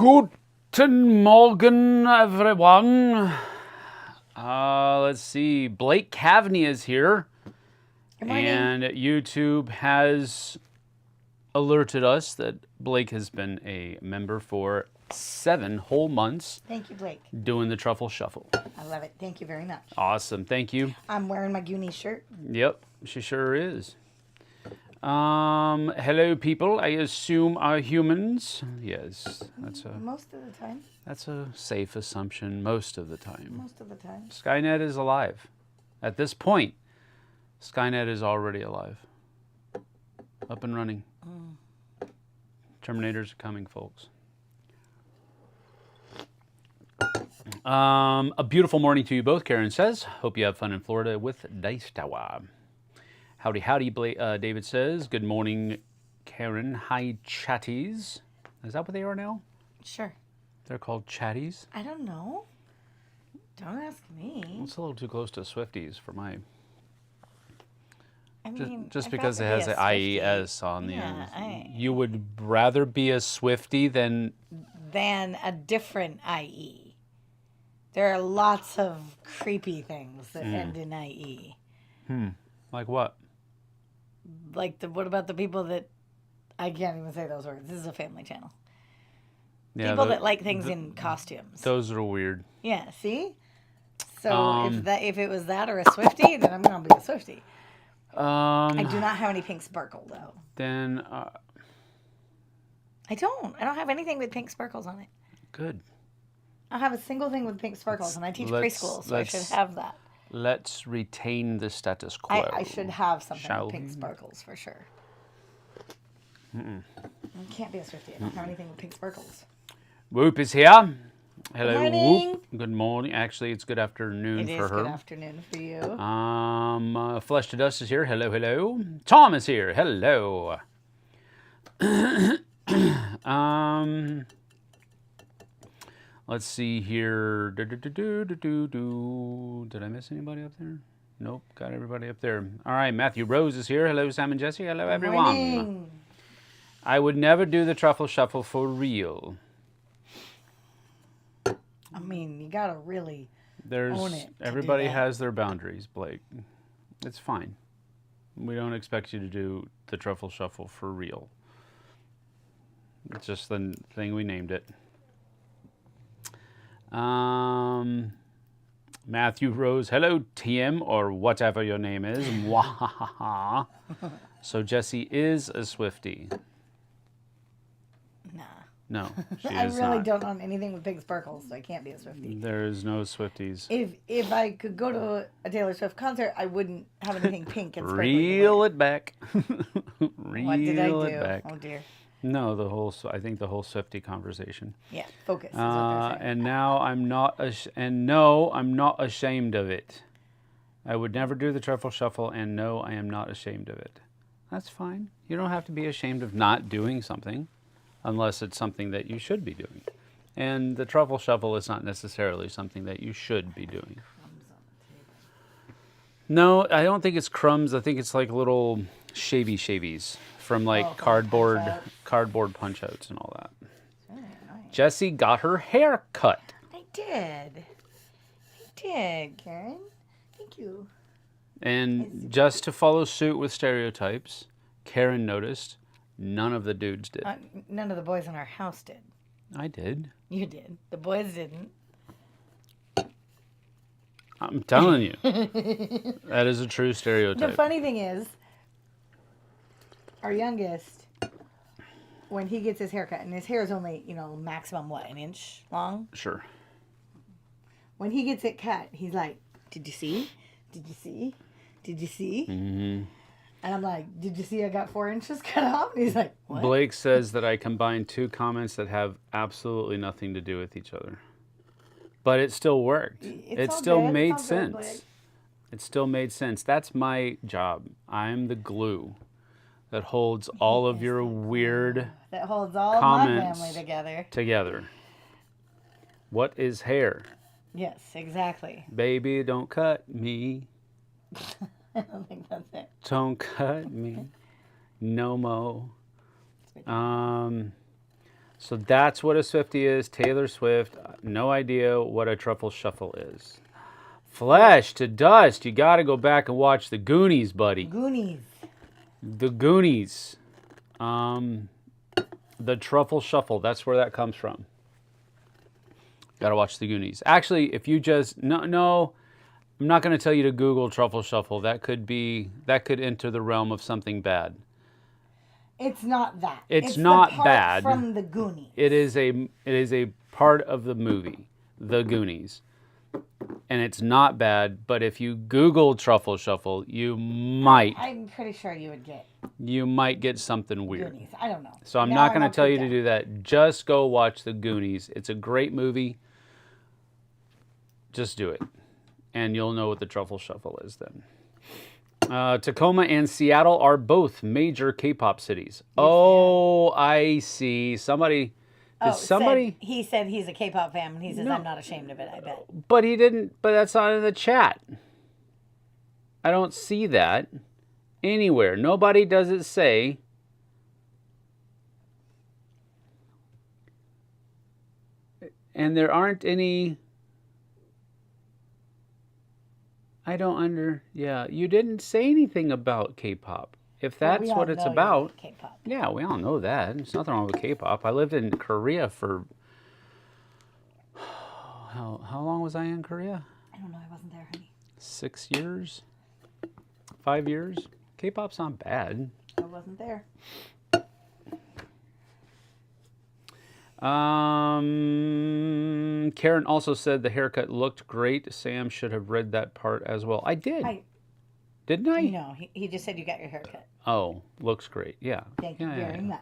Guten Morgen, everyone. Let's see. Blake Cavney is here. Good morning. And YouTube has alerted us that Blake has been a member for 7 whole months. Thank you, Blake. Doing the Truffle Shuffle. I love it. Thank you very much. Awesome. Thank you. I'm wearing my Goonies shirt. Yep, she sure is. Hello, people. I assume are humans. Yes, that's a Most of the time. that's a safe assumption. Most of the time. Most of the time. Skynet is alive. At this point, Skynet is already alive. Up and running. Terminators are coming, folks. A beautiful morning to you both, Karen says. Hope you have fun in Florida with Dice Tower. Howdy, howdy, David says. Good morning, Karen. Hi, chatties. Is that what they are now? Sure. They're called chatties? I don't know. Don't ask me. It's a little too close to Swifties for my... I mean, Just because it has an IES on the Yeah, end. You would rather be a Swiftie than a different IE. There are lots of creepy things that end in IE. like what? Like, what about the people that... I can't even say those words. This is a family channel. Yeah, People that like things in costumes. Those are weird. Yeah, see? So if it was that or a Swiftie, then I'm going to be a Swiftie. I do not have any pink sparkle, though. Then, I don't have anything with pink sparkles on it. good. I don't have a single thing with pink sparkles, and I teach preschool, so I should have that. Let's retain the status quo. I should have something Shall with pink we? sparkles, for sure. I can't be a Swiftie. I don't have anything with pink sparkles. Whoop is here. Hello, Good morning. Whoop. Good morning. Actually, it's good afternoon It for is her. good afternoon for you. Flesh to Dust is here. Hello, hello. Tom is here. Hello. Let's see here. Did I miss anybody up there? Nope, got everybody up there. All right, Matthew Rose is here. Hello, Sam and Jessie. Hello, everyone. Morning. I would never do the Truffle Shuffle for real. I mean, you gotta really There's own it. everybody has their boundaries, Blake. It's fine. We don't expect you to do the Truffle Shuffle for real. It's just the thing we named it. Matthew Rose, hello TM or whatever your name is. Mwahaha. So Jessie is a Swiftie. Nah. No, she I is really not. don't own anything with pink sparkles, so I can't be a Swiftie. There is no Swifties. If I could go to a Taylor Swift concert, I wouldn't have anything pink and sparkly. Reel it back. Reel What did I do? it back. Oh dear. No, I think the whole Swiftie conversation. Yeah, focus is what they're saying. And now I'm not I'm not ashamed of it. I would never do the Truffle Shuffle, and no, I am not ashamed of it. That's fine. You don't have to be ashamed of not doing something, unless it's something that you should be doing. And the Truffle Shuffle is not necessarily something that you should be doing. No, I don't think it's crumbs. I think it's like little shavies from like cardboard punch-outs and all that. Really annoying. Jessie got her hair cut. I did, Karen. Thank you. And just to follow suit with stereotypes, Karen noticed none of the dudes did. None of the boys in our house did. I did. You did. The boys didn't. I'm telling you. That is a true stereotype. The funny thing is, our youngest, when he gets his hair cut, and his hair is only, maximum, an inch long? Sure. When he gets it cut, he's like, did you see? Did you see? Did you see? Mm-hmm. And I'm like, did you see I got 4 inches cut off? And he's like, what? Blake says that I combined 2 comments that have absolutely nothing to do with each other. But it still worked. It still made sense. It still made sense. That's my job. I'm the glue that holds all of your weird that holds all of my comments family together. What is hair? Yes, exactly. Baby, don't cut me. I don't think that's it. Don't cut me. No mo. So that's what a Swiftie is. Taylor Swift. No idea what a truffle shuffle is. Flesh to dust. You got to go back and watch the Goonies, buddy. Goonies. The Goonies. The truffle shuffle. That's where that comes from. Got to watch the Goonies. Actually, if you just no, I'm not going to tell you to Google truffle shuffle. That could enter the realm of something bad. It's not that. It's not the part bad. From the Goonies. It is a part of the movie, The Goonies. And it's not bad, but if you Google truffle shuffle, you might. I'm pretty sure you would get. You might get something weird. Goonies. I don't know. So I'm not going to tell you to do that. Just go watch The Goonies. It's a great movie. Just do it. And you'll know what the truffle shuffle is then. Tacoma and Seattle are both major K-pop cities. Yes, oh, I see. Somebody... he said he's a K-pop fan, and he says, I'm not ashamed of it, I bet. But he didn't, but that's not in the chat. I don't see that anywhere. Nobody does it say. And there aren't any... Yeah, you didn't say anything about K-pop. If that's what it's about, K-pop. Yeah, we all know that. There's nothing wrong with K-pop. I lived in Korea for... How long was I in Korea? I don't know. I wasn't there, honey. 6 years? 5 years? K-pop's not bad. I wasn't there. Karen also said the haircut looked great. Sam should have read that part as well. I did. Didn't I? No, he just said you got your haircut. Oh, looks great. Yeah. Thank you very much.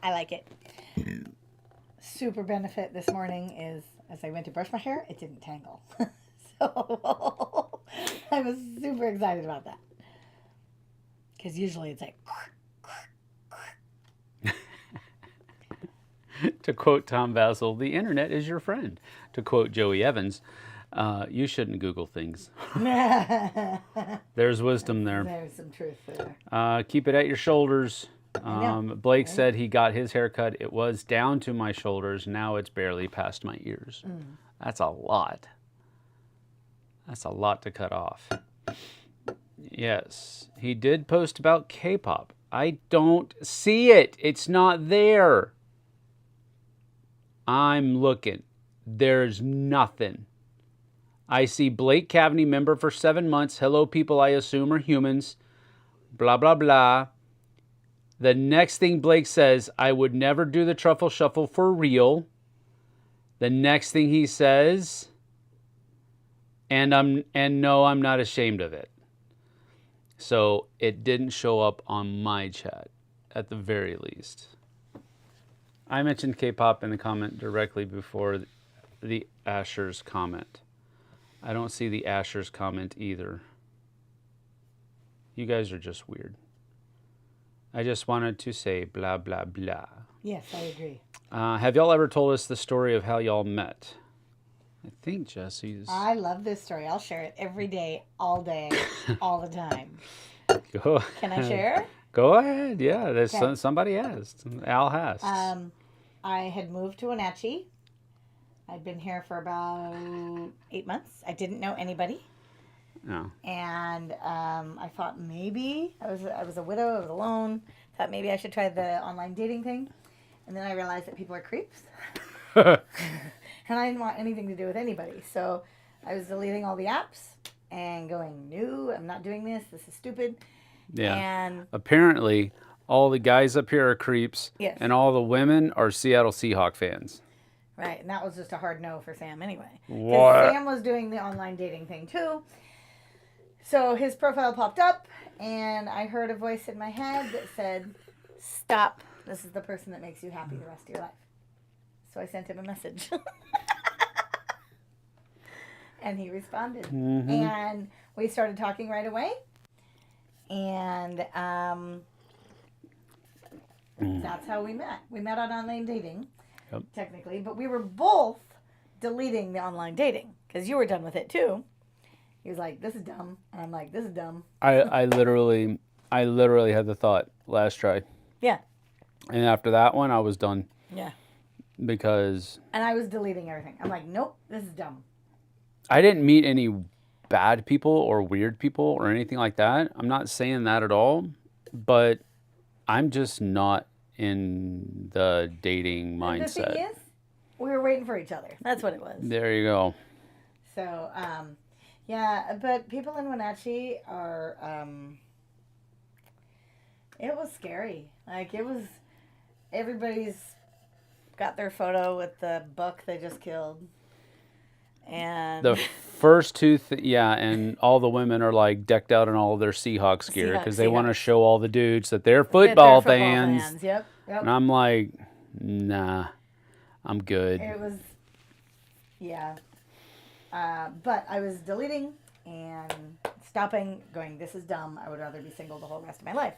I like it. Super benefit this morning is as I went to brush my hair, it didn't tangle. So I was super excited about that. Because usually it's like... To quote Tom Vassell, the internet is your friend. To quote Joey Evans, you shouldn't Google things. There's wisdom there. There's some truth there. Keep it at your shoulders. Blake said he got his haircut. It was down to my shoulders. Now it's barely past my ears. That's a lot. That's a lot to cut off. Yes, he did post about K-pop. I don't see it. It's not there. I'm looking. There's nothing. I see Blake Cavaney, member for 7 months. Hello, people I assume are humans. Blah, blah, blah. The next thing Blake says, I would never do the truffle shuffle for real. The next thing he says, and no, I'm not ashamed of it. So it didn't show up on my chat, at the very least. I mentioned K-pop in the comment directly before the Asher's comment. I don't see the Asher's comment either. You guys are just weird. I just wanted to say blah, blah, blah. Yes, I agree. Have y'all ever told us the story of how y'all met? I think Jessie's... I love this story. I'll share it every day, all day, all the time. Go. Can I share? Go ahead. Yeah, there's somebody has. Al has. I had moved to Wenatchee. I'd been here for about 8 months. I didn't know anybody. No. And I thought maybe I was a widow. I was alone. Thought maybe I should try the online dating thing. And then I realized that people are creeps. And I didn't want anything to do with anybody. So I was deleting all the apps and going, no, I'm not doing this. This is stupid. Yeah. And apparently, all the guys up here are creeps. Yes. And all the women are Seattle Seahawks fans. Right. And that was just a hard no for Sam anyway. What? Because Sam was doing the online dating thing too. So his profile popped up, and I heard a voice in my head that said, stop. This is the person that makes you happy the rest of your life. So I sent him a message. And he responded. Mm-hmm. And we started talking right away. And that's how we met. We met on online dating, technically. But we were both deleting the online dating because you were done with it too. He was like, this is dumb. And I'm like, this is dumb. I literally had the thought last try. Yeah. And after that one, I was done. Yeah. because And I was deleting everything. I'm like, nope, this is dumb. I didn't meet any bad people or weird people or anything like that. I'm not saying that at all, but I'm just not in the dating And mindset. the thing is, we were waiting for each other. That's what it was. There you go. So, yeah, but people in Wenatchee are, it was scary. Like, it was, everybody's got their photo with the buck they just killed. And The first two, and all the women are like decked out in all of their Seahawks gear because they want to show all the dudes that they're football fans. Yep. And I'm like, nah, I'm good. It was, yeah. But I was deleting and stopping, going, this is dumb. I would rather be single the whole rest of my life.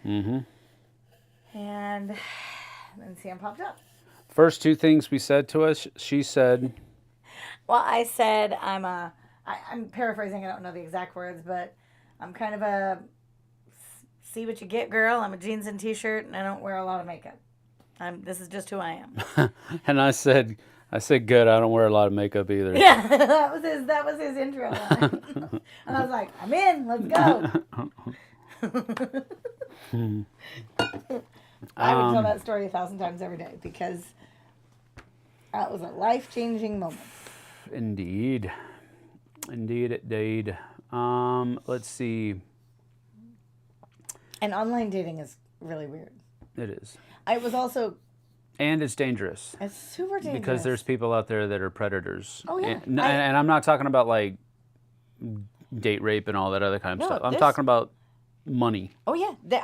Mm-hmm. And then Sam popped up. First two things we said to us, she said... Well, I said I'm paraphrasing, I don't know the exact words, but I'm kind of a see what you get girl. I'm a jeans and t-shirt, and I don't wear a lot of makeup. This is just who I am. And I said, good, I don't wear a lot of makeup either. Yeah, that was his intro line. And I was like, I'm in, let's go. I would tell that story 1,000 times every day because that was a life-changing moment. Indeed. Let's see. And online dating is really weird. It is. It was also... And it's dangerous. It's super dangerous. Because there's people out there that are predators. Oh, yeah. And I'm not talking about, like, date rape and all that other kind of stuff. I'm talking about money. Oh, yeah. They're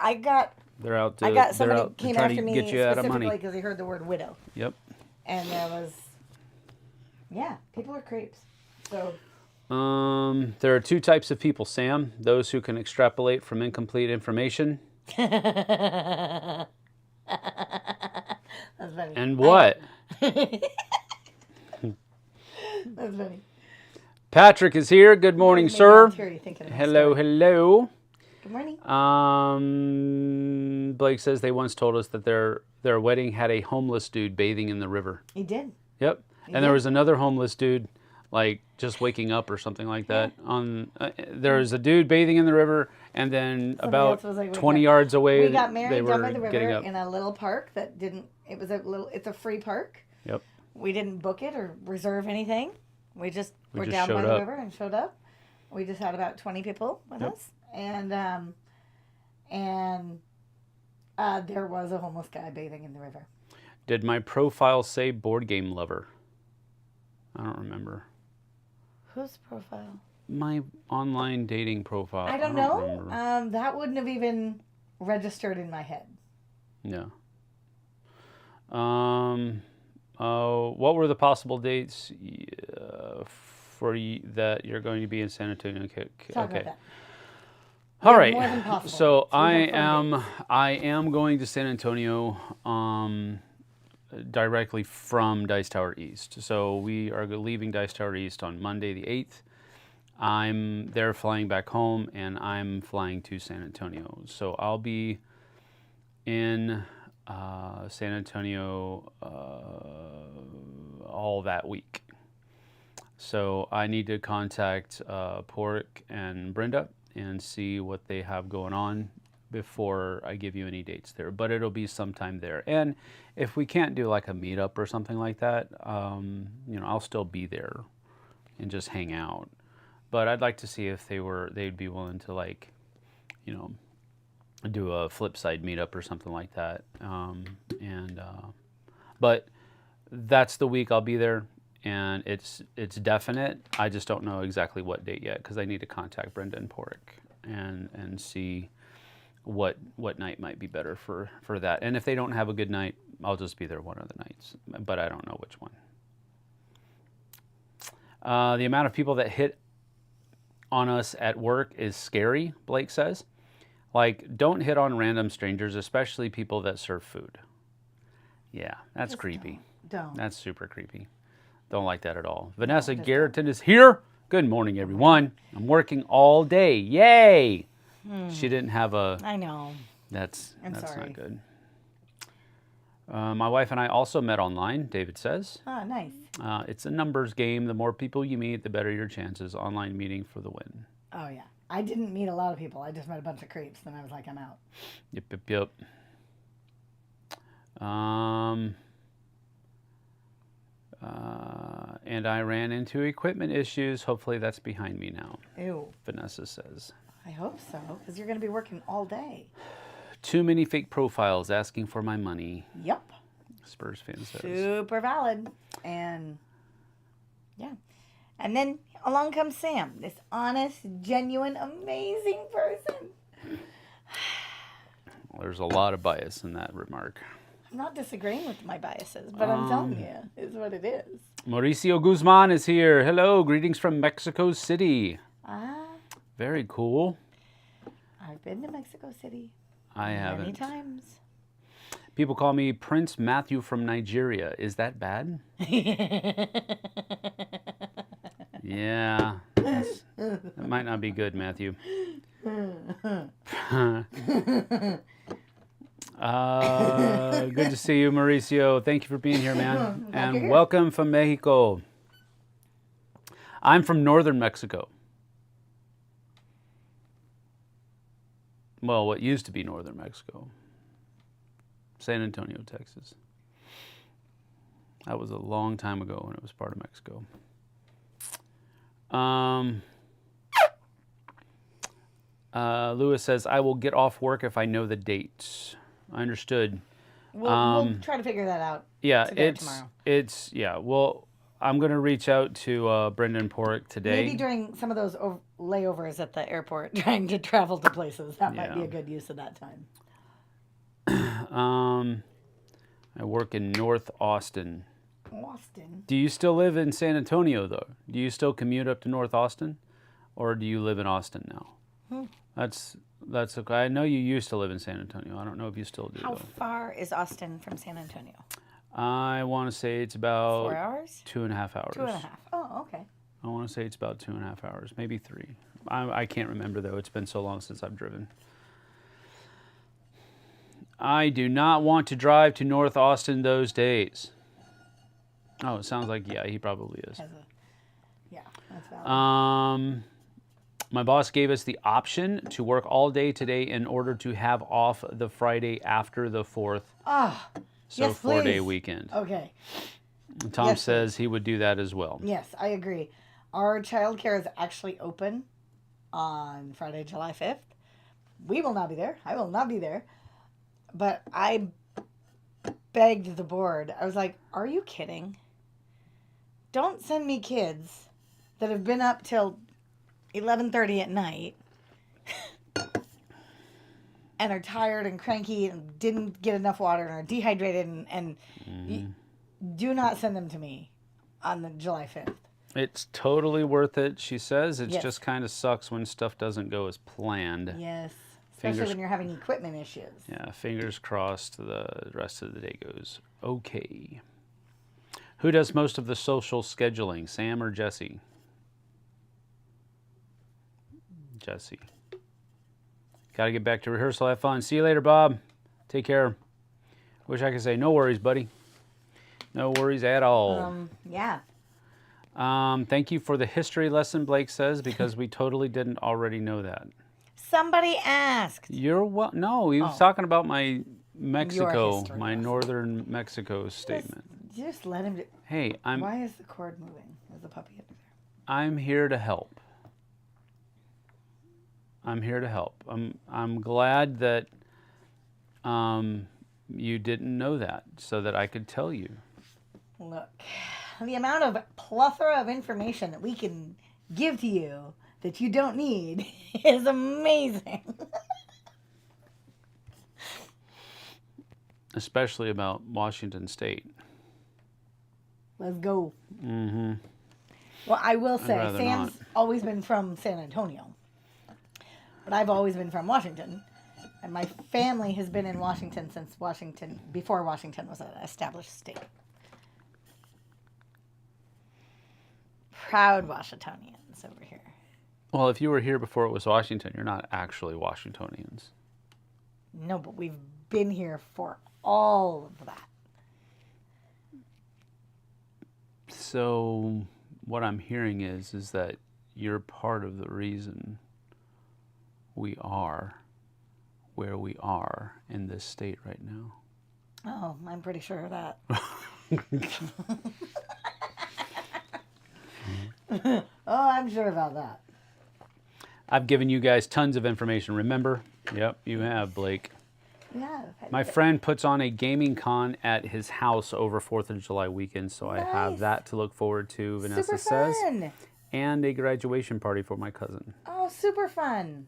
out to... I got somebody came after me get you out of money. specifically because he heard the word widow. Yep. And there was... Yeah, people are creeps. So... There are two types of people, Sam. Those who can extrapolate from incomplete information. That's funny. And what? That's funny. Patrick is here. Good morning, sir. Hello. Hello. Good morning. Blake says they once told us that their wedding had a homeless dude bathing in the river. He did. Yep. And there was another homeless dude, like, just waking up or something like that. There was a dude bathing in the river, and then about 20 yards away, we got married down by the river up. in a little park that didn't. It's a free park. Yep. We didn't book it or reserve anything. We just were just down by showed the up. river and showed up. We just had about 20 people with us, and there was a homeless guy bathing in the river. Did my profile say board game lover? I don't remember. Whose profile? My online dating profile. I don't know. That wouldn't have even registered in my head. Yeah. What were the possible dates for that you're going to be in San Antonio? Okay. Talk about that. All right. More than possible. So I am going to San Antonio directly from Dice Tower East. So we are leaving Dice Tower East on Monday the 8th. They're flying back home, and I'm flying to San Antonio. So I'll be in San Antonio all that week. So I need to contact Pork and Brenda and see what they have going on before I give you any dates there. But it'll be sometime there. And if we can't do like a meetup or something like that, I'll still be there and just hang out. But I'd like to see if they'd be willing to, like, do a Flipside meetup or something like that. But that's the week I'll be there, and it's definite. I just don't know exactly what date yet because I need to contact Brenda and Pork and see what night might be better for that. And if they don't have a good night, I'll just be there one of the nights, but I don't know which one. The amount of people that hit on us at work is scary, Blake says. Like, don't hit on random strangers, especially people that serve food. Yeah, that's just creepy. Don't. That's super creepy. Don't like that at all. Vanessa Garreton is here. Good morning, everyone. I'm working all day. Yay! She didn't have a... I know. That's sorry. not good. My wife and I also met online, David says. Ah, nice. It's a numbers game. The more people you meet, the better your chances. Online meeting for the win. Oh, yeah. I didn't meet a lot of people. I just met a bunch of creeps. Then I was like, I'm out. Yep. And I ran into equipment issues. Hopefully that's behind me now. Ew. Vanessa says. I hope so, because you're going to be working all day. Too many fake profiles asking for my money. Yep. Spurs fan says. Super valid. And, yeah. And then along comes Sam, this honest, genuine, amazing person. Well, there's a lot of bias in that remark. I'm not disagreeing with my biases, but I'm telling you, is what it is. Mauricio Guzman is here. Hello, greetings from Mexico City. Ah. Very cool. I've been to Mexico City. I haven't. Many times. People call me Prince Matthew from Nigeria. Is that bad? Yeah. That might not be good, Matthew. Good to see you, Mauricio. Thank you for being here, man. And welcome from Mexico. I'm from northern Mexico. Well, what used to be northern Mexico. San Antonio, Texas. That was a long time ago when it was part of Mexico. Lewis says, I will get off work if I know the dates. I understood. We'll try to figure that out. Yeah, tomorrow. Well, I'm going to reach out to Brendan Porrick today. Maybe during some of those layovers at the airport, trying to travel to places. That might be a good use of that time. I work in North Austin. Austin? Do you still live in San Antonio, though? Do you still commute up to North Austin? Or do you live in Austin now? That's okay. I know you used to live in San Antonio. I don't know if you still do, How though. far is Austin from San Antonio? I want to say it's about 4 hours? 2.5 hours. 2.5. Oh, okay. I want to say it's about 2.5 hours, maybe 3. I can't remember, though. It's been so long since I've driven. I do not want to drive to North Austin those days. Oh, it sounds like, yeah, he probably is. Yeah, that's valid. My boss gave us the option to work all day today in order to have off the Friday after the 4th. So yes, 4-day please. weekend. Okay. Tom says he would do that as well. Yes, I agree. Our childcare is actually open on Friday, July 5th. We will not be there. I will not be there. But I begged the board. I was like, are you kidding? Don't send me kids that have been up till 11:30 at night and are tired and cranky and didn't get enough water and are dehydrated and do not send them to me on the July 5th. It's totally worth it, she says. It Yes. just kind of sucks when stuff doesn't go as planned. Yes. Especially when you're having equipment issues. Yeah, fingers crossed the rest of the day goes okay. Who does most of the social scheduling, Sam or Jessie? Jessie. Got to get back to rehearsal. Have fun. See you later, Bob. Take care. Wish I could say no worries, buddy. No worries at all. Yeah. Thank you for the history lesson, Blake says, because we totally didn't already know that. Somebody asked. You're what? No, he was talking about my Mexico, history my lesson. northern Mexico statement. Just let him do. Hey, Why is the cord moving? Is the puppy under there? I'm here to help. I'm here to help. I'm glad that you didn't know that, so that I could tell you. Look, the amount of plethora of information that we can give to you that you don't need is amazing. Especially about Washington State. Let's go. Mm-hmm. Well, I will say, rather Sam's always been from San Antonio. But I've always been from Washington. And my family has been in Washington since before Washington was an established state. Proud Washingtonians over here. Well, if you were here before it was Washington, you're not actually Washingtonians. No, but we've been here for all of that. So what I'm hearing is that you're part of the reason we are where we are in this state right now. Oh, I'm pretty sure of that. Oh, I'm sure about that. I've given you guys tons of information, remember? Yep, you have, Blake. Yeah. My friend puts on a gaming con at his house over 4th of July weekend, so I have Nice. that to look forward to, Vanessa Super says. fun. And a graduation party for my cousin. Oh, super fun.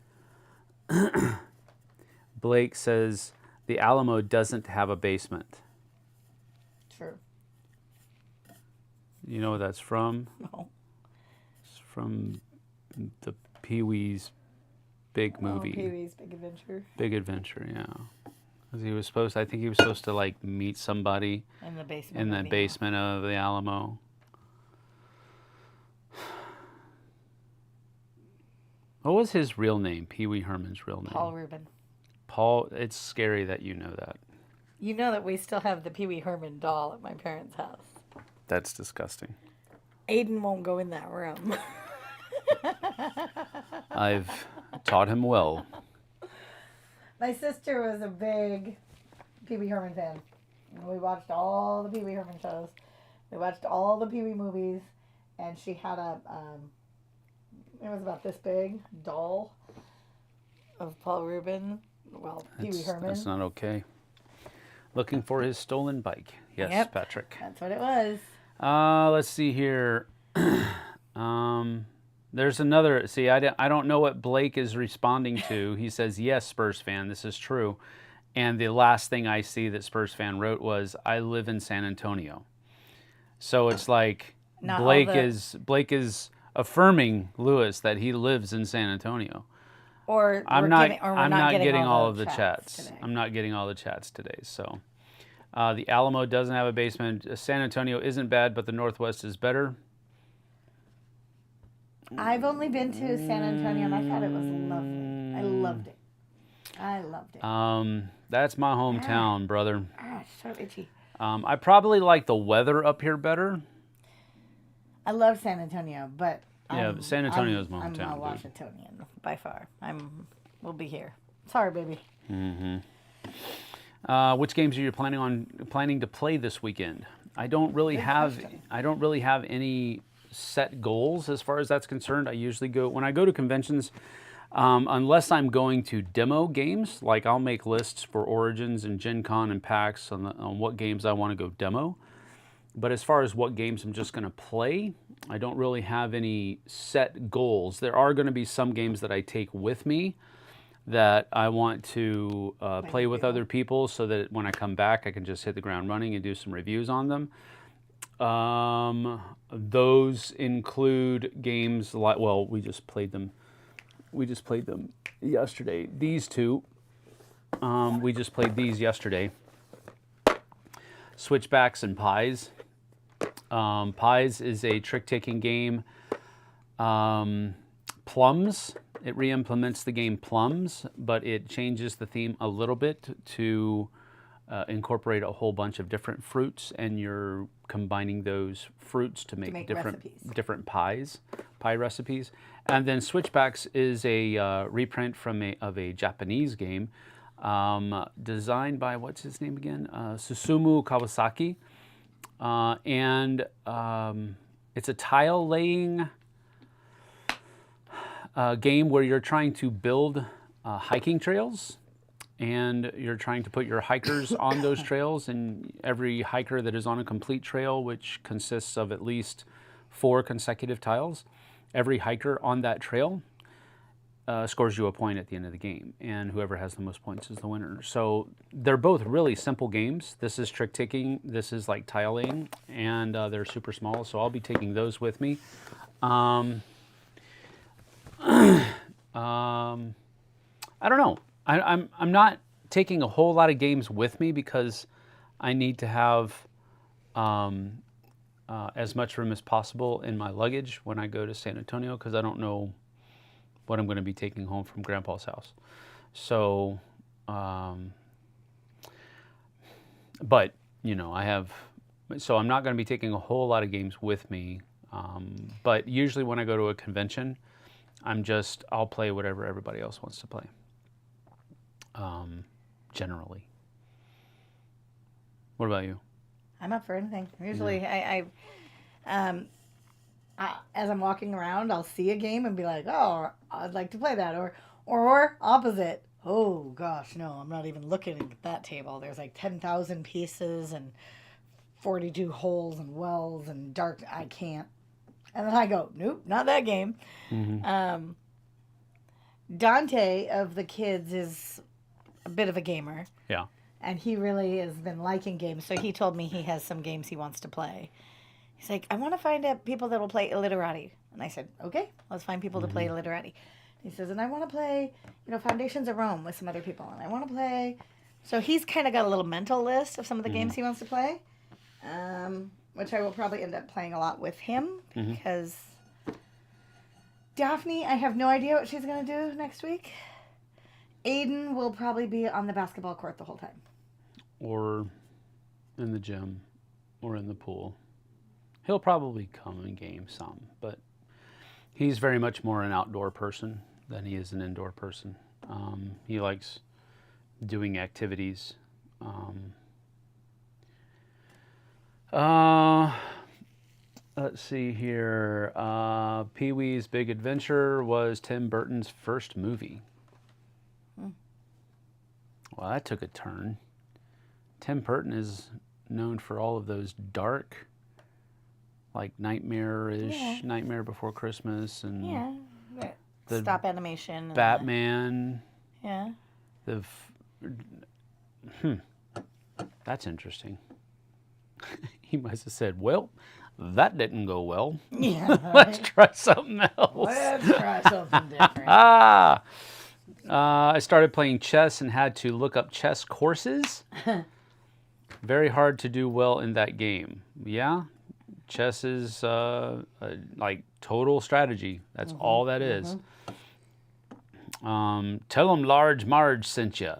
Blake says the Alamo doesn't have a basement. True. You know what that's from? No. It's from the Pee-wee's big movie. Oh, Pee-wee's Big Adventure. Big Adventure, yeah. 'Cause I think he was supposed to like meet somebody In the basement. in the basement of the Alamo. What was his real name? Pee-wee Herman's real name? Paul Rubin. Paul, it's scary that you know that. You know that we still have the Pee-wee Herman doll at my parents' house. That's disgusting. Aiden won't go in that room. I've taught him well. My sister was a big Pee-wee Herman fan. We watched all the Pee-wee Herman shows. We watched all the Pee-wee movies. And she had a, it was about this big, doll of Paul Rubin. Well, Pee-wee Herman. That's not okay. Looking for his stolen bike. Yes, Yep. Patrick. That's what it was. Let's see here. There's another. See, I don't know what Blake is responding to. He says, yes, Spurs fan, this is true. And the last thing I see that Spurs fan wrote was, I live in San Antonio. So it's like Not Blake all the- is affirming Lewis that he lives in San Antonio. Or I'm we're not getting getting all the of the chats. today. I'm not getting all the chats today. So the Alamo doesn't have a basement. San Antonio isn't bad, but the Northwest is better. I've only been to San Antonio and I thought it was lovely. I loved it. I loved it. That's my hometown, brother. Ah, it's so itchy. I probably like the weather up here better. I love San Antonio, but Yeah, San Antonio is my I'm hometown, a dude. Washingtonian by far. We'll be here. Sorry, baby. Which games are you planning to play this weekend? I don't really have any set goals as far as that's concerned. I usually when I go to conventions, unless I'm going to demo games, like I'll make lists for Origins and Gen Con and PAX on what games I want to go demo. But as far as what games I'm just going to play, I don't really have any set goals. There are going to be some games that I take with me that I want to play with other people so that when I come back, I can just hit the ground running and do some reviews on them. Those include games like, well, we just played them yesterday. These two, we just played these yesterday. Switchbacks and Pies. Pies is a trick-taking game. Plums, it re-implements the game Plums, but it changes the theme a little bit to incorporate a whole bunch of different fruits, and you're combining those fruits to make different pie recipes. And then Switchbacks is a reprint of a Japanese game designed by, what's his name again? Susumu Kawasaki. And it's a tile laying game where you're trying to build hiking trails, and you're trying to put your hikers on those trails, and every hiker that is on a complete trail, which consists of at least 4 consecutive tiles, every hiker on that trail scores you a point at the end of the game, and whoever has the most points is the winner. So they're both really simple games. This is trick taking, this is like tile laying, and they're super small, so I'll be taking those with me. I don't know. I'm not taking a whole lot of games with me because I need to have as much room as possible in my luggage when I go to San Antonio, because I don't know what I'm going to be taking home from Grandpa's house. So, but, you know, I have So I'm not going to be taking a whole lot of games with me. But usually when I go to a convention, I'll play whatever everybody else wants to play. Generally. What about you? I'm up for anything. Usually, as I'm walking around, I'll see a game and be like, "Oh, I'd like to play that," or opposite. Oh gosh, no, I'm not even looking at that table. There's like 10,000 pieces and 42 holes and wells and dark. I can't. And then I go, nope, not that game. Mm-hmm. Dante of the kids is a bit of a gamer. Yeah. And he really has been liking games. So he told me he has some games he wants to play. He's like, I want to find people that will play Illiterati. And I said, okay, let's find people to play Illiterati. He says, and I want to play, Foundations of Rome with some other people. And I want to play. So he's kind of got a little mental list of some of the games he wants to play, which I will probably end up playing a lot with him because Daphne, I have no idea what she's going to do next week. Aiden will probably be on the basketball court the whole time. Or in the gym or in the pool. He'll probably come and game some, but he's very much more an outdoor person than he is an indoor person. He likes doing activities. Let's see here. Pee-wee's Big Adventure was Tim Burton's first movie. Well, that took a turn. Tim Burton is known for all of those dark, like nightmare-ish, Nightmare Before Christmas, and the stop animation, Batman. Yeah. That's interesting. He must have said, well, that didn't go well. Yeah. Right. Let's try something else. Let's try something different. I started playing chess and had to look up chess courses. Very hard to do well in that game. Yeah, chess is like total strategy. That's all that is. Tell them Large Marge sent you.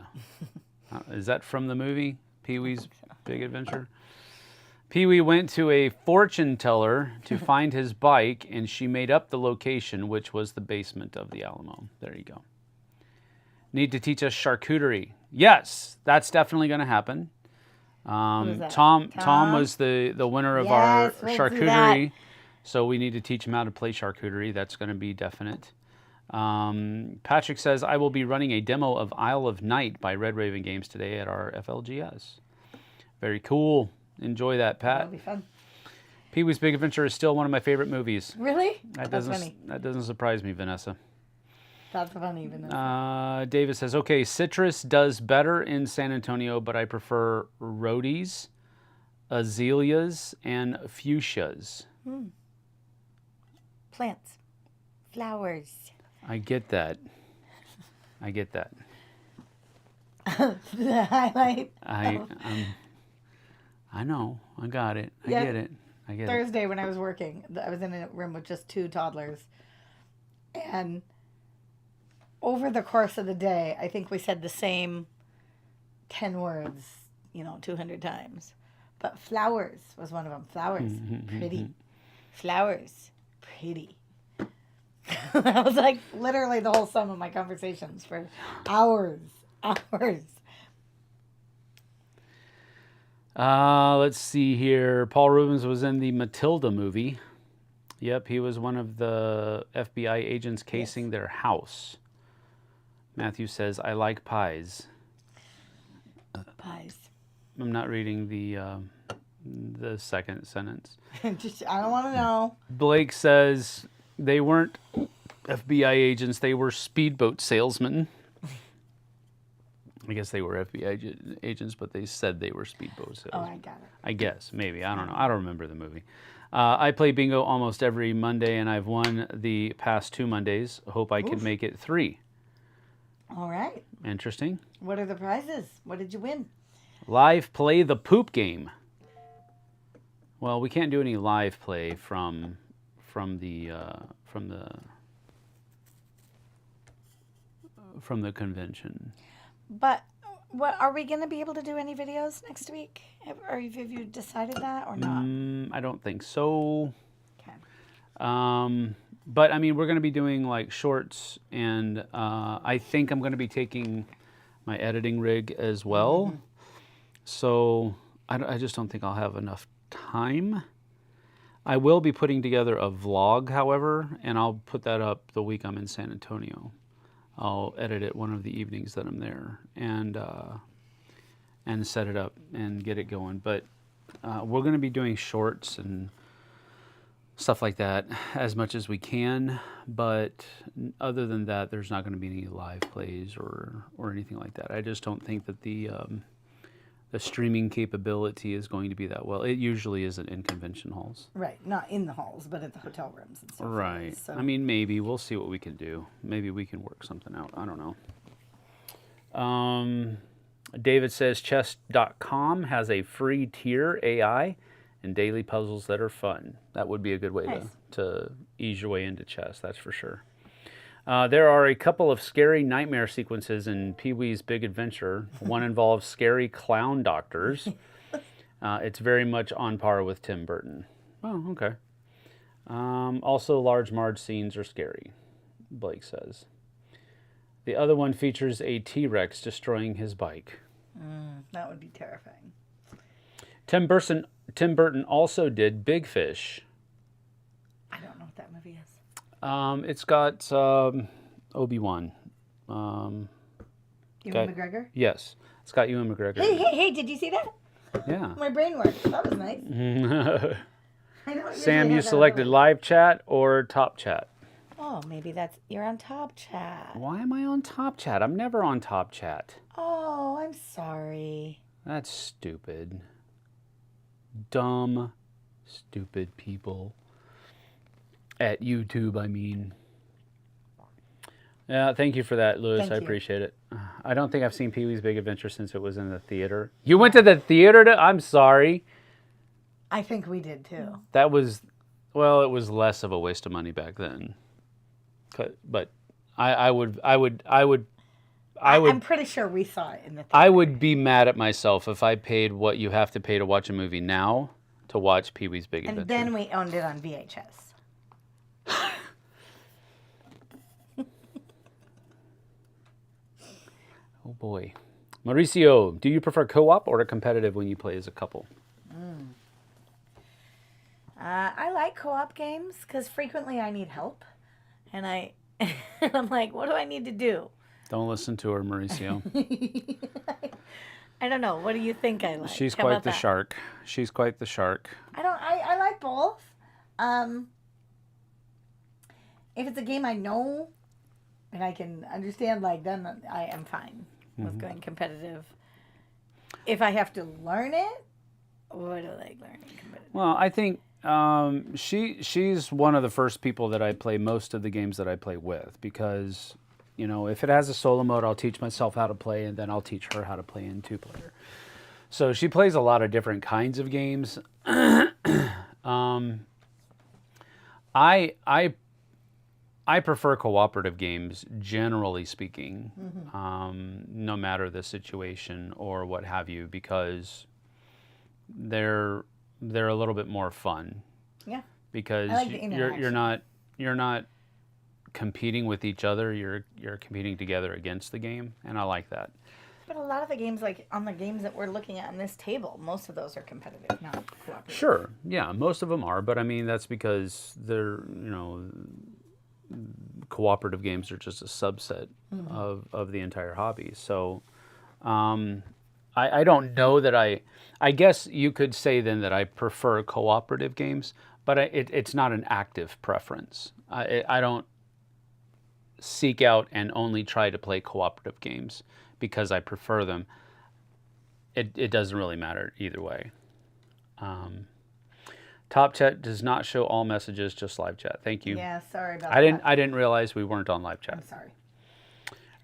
Is that from the movie Pee-wee's Big Adventure? Pee-wee went to a fortune teller to find his bike, and she made up the location, which was the basement of the Alamo. There you go. Need to teach us charcuterie. Yes, that's definitely going to happen. Tom was the winner of our charcuterie, so we need to teach him how to play charcuterie. That's going to be definite. Patrick says, I will be running a demo of Isle of Night by Red Raven Games today at our FLGS. Very cool. Enjoy that, Pat. That'll be fun. Pee-wee's Big Adventure is still one of my favorite movies. Really? That's funny. That doesn't surprise me, Vanessa. That's funny, Vanessa. David says, okay, citrus does better in San Antonio, but I prefer rhodies, azaleas, and fuchsias. Plants. Flowers. I get that. The highlight. I know. I got it. I get it. Thursday when I was working, I was in a room with just 2 toddlers. And over the course of the day, I think we said the same 10 words, 200 times. But flowers was one of them. Flowers, pretty. Flowers, pretty. That was like literally the whole sum of my conversations for hours. Let's see here. Paul Rubens was in the Matilda movie. Yep, he was one of the FBI agents casing their house. Matthew says, I like pies. Pies. I'm not reading the second sentence. I don't want to know. Blake says, they weren't FBI agents, they were speedboat salesmen. I guess they were FBI agents, but they said they were speedboat salesmen. Oh, I got it. I guess, maybe. I don't know. I don't remember the movie. I play bingo almost every Monday, and I've won the past 2 Mondays. Hope I can make it 3. All right. Interesting. What are the prizes? What did you win? Live play the poop game. Well, we can't do any live play from the convention. But What are we going to be able to do any videos next week? Have you decided that or not? I don't think so. Okay. But I mean, we're going to be doing like shorts, and I think I'm going to be taking my editing rig as well. So I just don't think I'll have enough time. I will be putting together a vlog, however, and I'll put that up the week I'm in San Antonio. I'll edit it one of the evenings that I'm there and set it up and get it going. But we're going to be doing shorts and stuff like that as much as we can. But other than that, there's not going to be any live plays or anything like that. I just don't think that the streaming capability is going to be that well. It usually isn't in convention halls. Right, not in the halls, but at the hotel rooms and stuff. Right. So. I mean, maybe we'll see what we can do. Maybe we can work something out. I don't know. David says chess.com has a free tier AI and daily puzzles that are fun. That would be a good way to ease your way into chess, that's for sure. There are a couple of scary nightmare sequences in Pee-wee's Big Adventure. One involves scary clown doctors. It's very much on par with Tim Burton. Oh, okay. Also, large Marge scenes are scary, Blake says. The other one features a T-Rex destroying his bike. That would be terrifying. Tim Burton also did Big Fish. I don't know what that movie is. It's got Obi-Wan. Ewan McGregor? Yes. It's got Ewan McGregor. Hey, did you see that? Yeah. My brain worked. That was nice. Sam, you selected live chat or top chat? Oh, maybe you're on top chat. Why am I on top chat? I'm never on top chat. Oh, I'm sorry. That's stupid. Dumb, stupid people. At YouTube, I mean. Yeah, thank you for that, Lewis. I appreciate it. I don't think I've seen Pee-wee's Big Adventure since it was in the theater. You went to the theater? I'm sorry. I think we did too. That was, well, it was less of a waste of money back then. But I'm pretty sure we saw it in the theater. I would be mad at myself if I paid what you have to pay to watch a movie now to watch Pee-wee's Big Adventure. And then we owned it on VHS. Oh boy. Mauricio, do you prefer co-op or a competitive when you play as a couple? I like co-op games because frequently I need help. And I'm like, what do I need to do? Don't listen to her, Mauricio. I don't know. What do you think I like? She's quite the shark. She's quite the shark. I like both. If it's a game I know and I can understand, like, then I am fine with going competitive. If I have to learn it, what do I like learning competitive? Well, I think she's one of the first people that I play most of the games that I play with because, you know, if it has a solo mode, I'll teach myself how to play and then I'll teach her how to play in two-player. So she plays a lot of different kinds of games. I prefer cooperative games, generally speaking, no matter the situation or what have you, because they're a little bit more fun. Yeah. Because like you're not competing with each other. You're competing together against the game, and I like that. But a lot of the games, like on the games that we're looking at on this table, most of those are competitive, not cooperative. Sure, yeah, most of them are, but I mean that's because they're, you know, cooperative games are just a subset of the entire hobby. So I don't know that I guess you could say then that I prefer cooperative games, but it's not an active preference. I don't seek out and only try to play cooperative games because I prefer them. It doesn't really matter either way. Top chat does not show all messages, just live chat. Thank you. Yeah, sorry about that. I didn't realize we weren't on live chat. I'm sorry.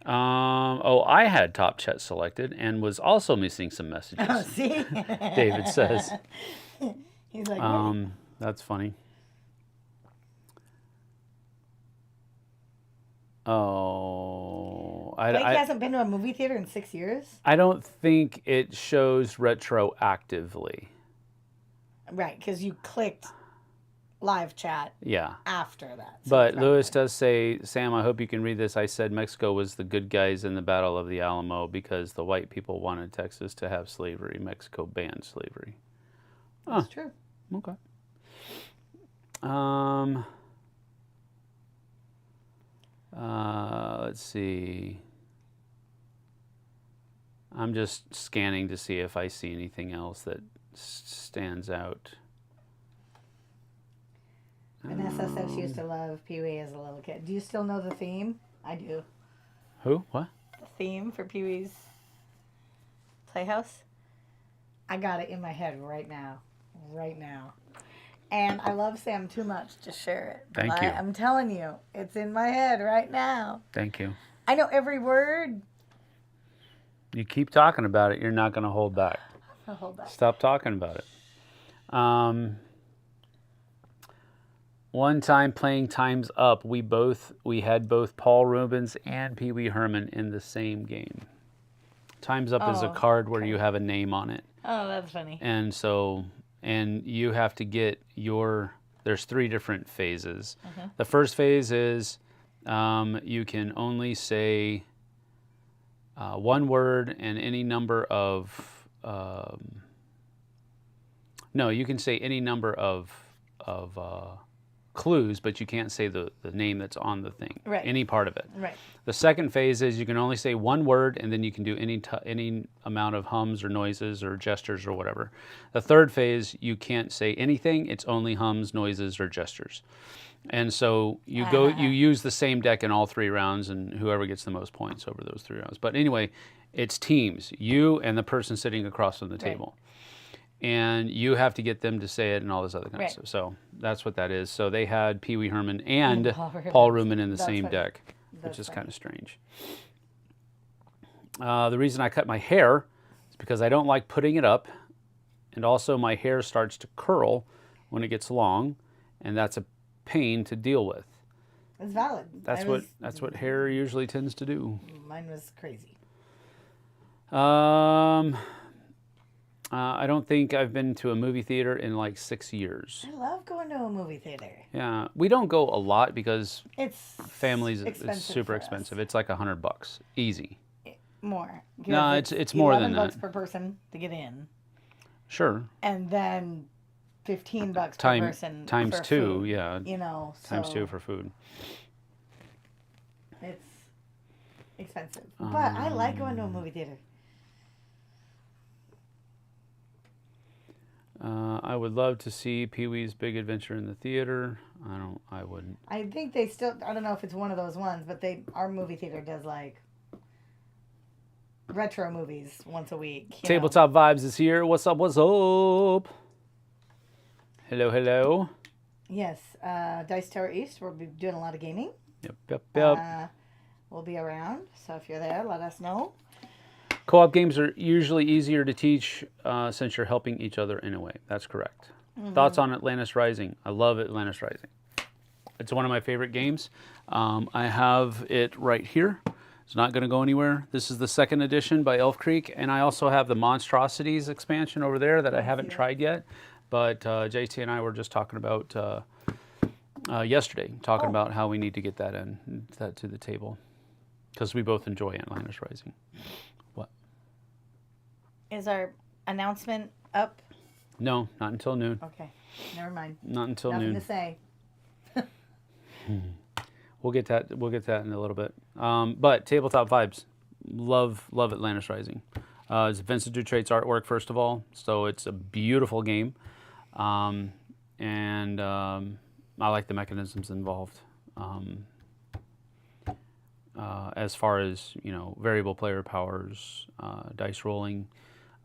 I had top chat selected and was also missing some messages. Oh, see? David says. He's like, that's funny. Oh, know. Blake hasn't been to a movie theater in 6 years? I don't think it shows retroactively. Right, because you clicked live chat Yeah. after that. So But it's probably- Lewis does say, Sam, I hope you can read this. I said Mexico was the good guys in the Battle of the Alamo because the white people wanted Texas to have slavery. Mexico banned slavery. That's true. Okay. Let's see. I'm just scanning to see if I see anything else that stands out. Vanessa said she used to love Pee-wee as a little kid. Do you still know the theme? I do. Who? What? The theme for Pee-wee's Playhouse? I got it in my head right now. Right now. And I love Sam too much to share it. But Thank you. I'm telling you, it's in my head right now. Thank you. I know every word. You keep talking about it, you're not going to hold back. I'll hold back. Stop talking about it. One time playing Time's Up, we had both Paul Rubens and Pee Wee Herman in the same game. Time's Up is a card where you have a name on it. Oh, that's funny. And you have to get there's 3 different phases. The first phase is you can only say one word and any number of, no, you can say any number of clues, but you can't say the name that's on the thing, Right. any part of it. Right. The second phase is you can only say one word, and then you can do any amount of hums or noises or gestures or whatever. The third phase, you can't say anything. It's only hums, noises, or gestures. And so you use the same deck in all 3 rounds, and whoever gets the most points over those 3 rounds. But anyway, it's teams, you and the person sitting across from the table. And you have to get them to say it and all this other kind of stuff. So that's what that is. So they had Pee Wee Herman and Paul Rubin in the same deck, which is kind of strange. The reason I cut my hair is because I don't like putting it up. And also my hair starts to curl when it gets long. And that's a pain to deal with. It's valid. That's what hair usually tends to do. Mine was crazy. I don't think I've been to a movie theater in like 6 years. I love going to a movie theater. Yeah, we don't go a lot because It's families, it's super for us. expensive. It's like $100, easy. More. No, it's more than $11 that. per person to get in, Sure. and then $15 per person times for 2, food, yeah. You know, so Times 2 for food. it's expensive. But I like going to a movie theater. I would love to see Pee-wee's Big Adventure in the theater. I wouldn't. I think they still. I don't know if it's one of those ones, but our movie theater does like retro movies once a week. Tabletop Vibes is here. What's up? What's up? Hello, hello. Yes, Dice Tower East. We'll be doing a lot of gaming. Yep. We'll be around, so if you're there, let us know. Co-op games are usually easier to teach since you're helping each other in a way. That's correct. Thoughts on Atlantis Rising? I love Atlantis Rising. It's one of my favorite games. I have it right here. It's not going to go anywhere. This is the 2nd edition by Elf Creek, and I also have the Monstrosities expansion over there that I haven't tried yet. But JT and I were just talking about yesterday, about how we need to get that to the table because we both enjoy Atlantis Rising. What? Is our announcement up? No, not until noon. Okay, never mind. Not until Nothing noon. to say. We'll get that in a little bit. But Tabletop Vibes, love Atlantis Rising. It's Vincent Dutrait's artwork, first of all, so it's a beautiful game, and I like the mechanisms involved. As far as variable player powers, dice rolling,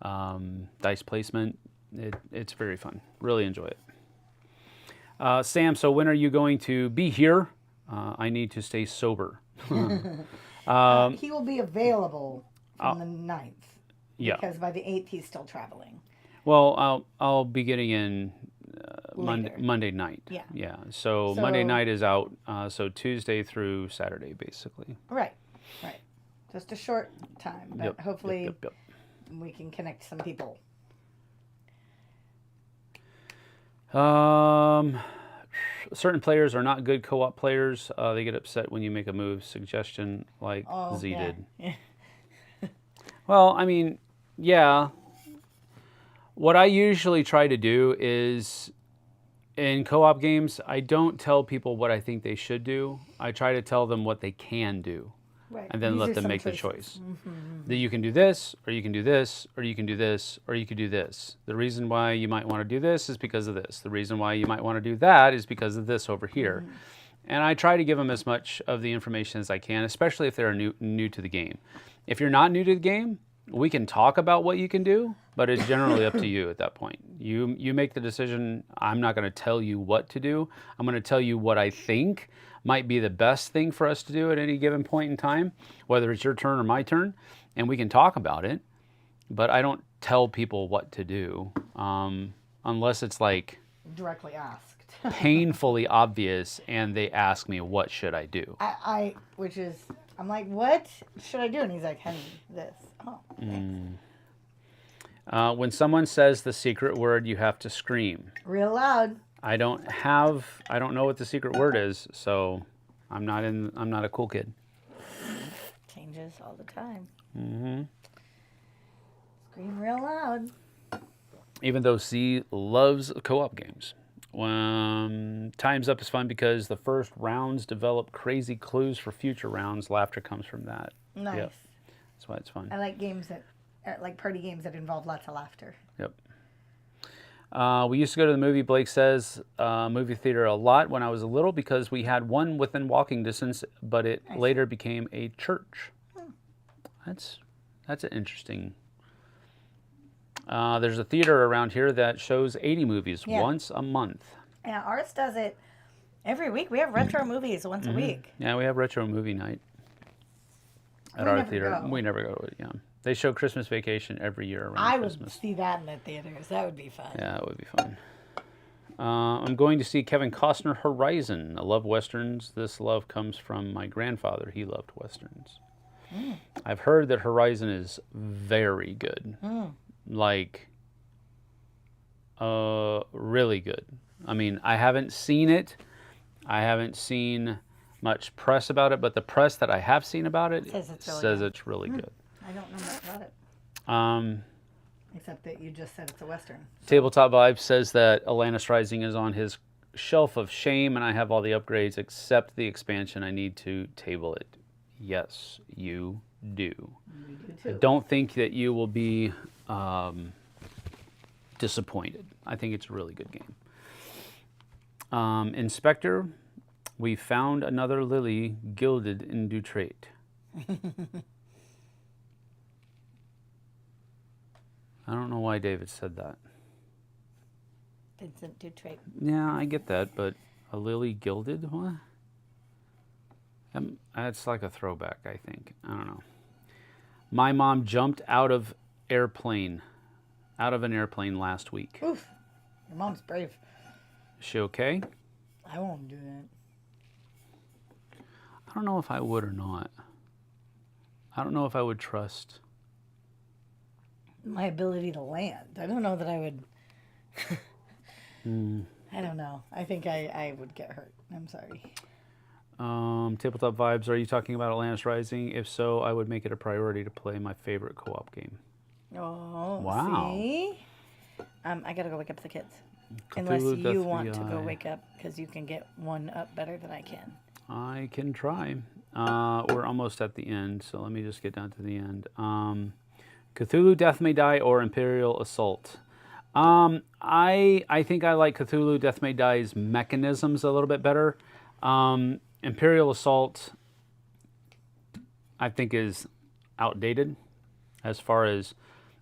dice placement, it's very fun. Really enjoy it. Sam, so when are you going to be here? I need to stay sober. He will be available from the 9th. Yeah. Because by the 8th, he's still traveling. Well, I'll be getting in Monday night. Yeah. Yeah. So Monday night is out. So Tuesday through Saturday, basically. Right. just a short time, but Yep, hopefully yep. we can connect some people. Certain players are not good co-op players. They get upset when you make a move suggestion like Z yeah. did. Well, I mean, yeah. What I usually try to do is, in co-op games, I don't tell people what I think they should do. I try to tell them what they can do. Right. And then These let are them some make the choices. choice. That you can do this, or you can do this, or you can do this, or you can do this. The reason why you might want to do this is because of this. The reason why you might want to do that is because of this over here. And I try to give them as much of the information as I can, especially if they're new to the game. If you're not new to the game, we can talk about what you can do, but it's generally up to you at that point. You make the decision. I'm not going to tell you what to do. I'm going to tell you what I think might be the best thing for us to do at any given point in time, whether it's your turn or my turn, and we can talk about it. But I don't tell people what to do unless it's like Directly asked. painfully obvious and they ask me, what should I do? I'm like, what should I do? And he's like, honey, this. Oh, When someone says the secret word, you have to scream. real loud. I don't know what the secret word is, so I'm not a cool kid. Changes all the time. Scream real loud. Even though C loves co-op games. Time's Up is fun because the first rounds develop crazy clues for future rounds. Laughter comes from that. Nice. Yep. That's why it's fun. I like party games that involve lots of laughter. Yep. We used to go to the movie, Blake says, movie theater a lot when I was little because we had one within walking distance, but it later became a church. That's an interesting. There's a theater around here that shows 80 movies once a month. Yeah, ours does it every week. We have retro movies once a week. Yeah, we have retro movie night at our theater. We never go to it, yeah. They show Christmas Vacation every year around Christmas. I would see that in the theaters. That would be fun. Yeah, it would be fun. I'm going to see Kevin Costner Horizon. I love Westerns. This love comes from my grandfather. He loved Westerns. I've heard that Horizon is very good. Like, really good. I mean, I haven't seen it. I haven't seen much press about it, but the press that I have seen about it says it's really good. I don't know much about it. Except that you just said it's a Western. Tabletop Vibe says that Atlantis Rising is on his shelf of shame, and I have all the upgrades except the expansion. I need to table it. Yes, you do. We do too. I don't think that you will be disappointed. I think it's a really good game. Inspector, we found another lily gilded in Dutrait. I don't know why David said that. Vincent Dutrait. Yeah, I get that, but a lily gilded? What? That's like a throwback, I think. I don't know. My mom jumped out of an airplane last week. Oof. Your mom's brave. Is she okay? I won't do that. I don't know if I would or not. I don't know if I would trust. My ability to land. I don't know that I would. I don't know. I think I would get hurt. I'm sorry. Tabletop Vibes, are you talking about Atlantis Rising? If so, I would make it a priority to play my favorite co-op game. Oh, wow. See? I gotta go wake up the kids. Cthulhu Unless you want to go wake up, because you can get one up better than I can. I can try. We're almost at the end, so let me just get down to the end. Cthulhu Death May Die or Imperial Assault. I think I like Cthulhu Death May Die's mechanisms a little bit better. Imperial Assault, I think, is outdated as far as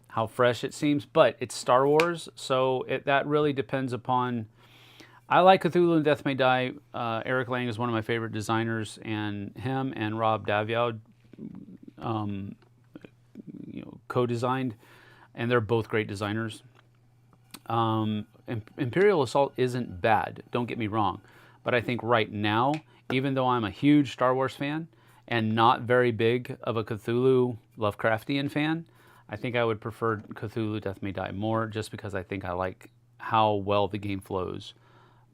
how fresh it seems, but it's Star Wars, so that really depends upon. I like Cthulhu and Death May Die. Eric Lang is one of my favorite designers, and him and Rob Daviau co-designed, and they're both great designers. Imperial Assault isn't bad, don't get me wrong, but I think right now, even though I'm a huge Star Wars fan, and not very big of a Cthulhu Lovecraftian fan, I think I would prefer Cthulhu Death May Die more, just because I think I like how well the game flows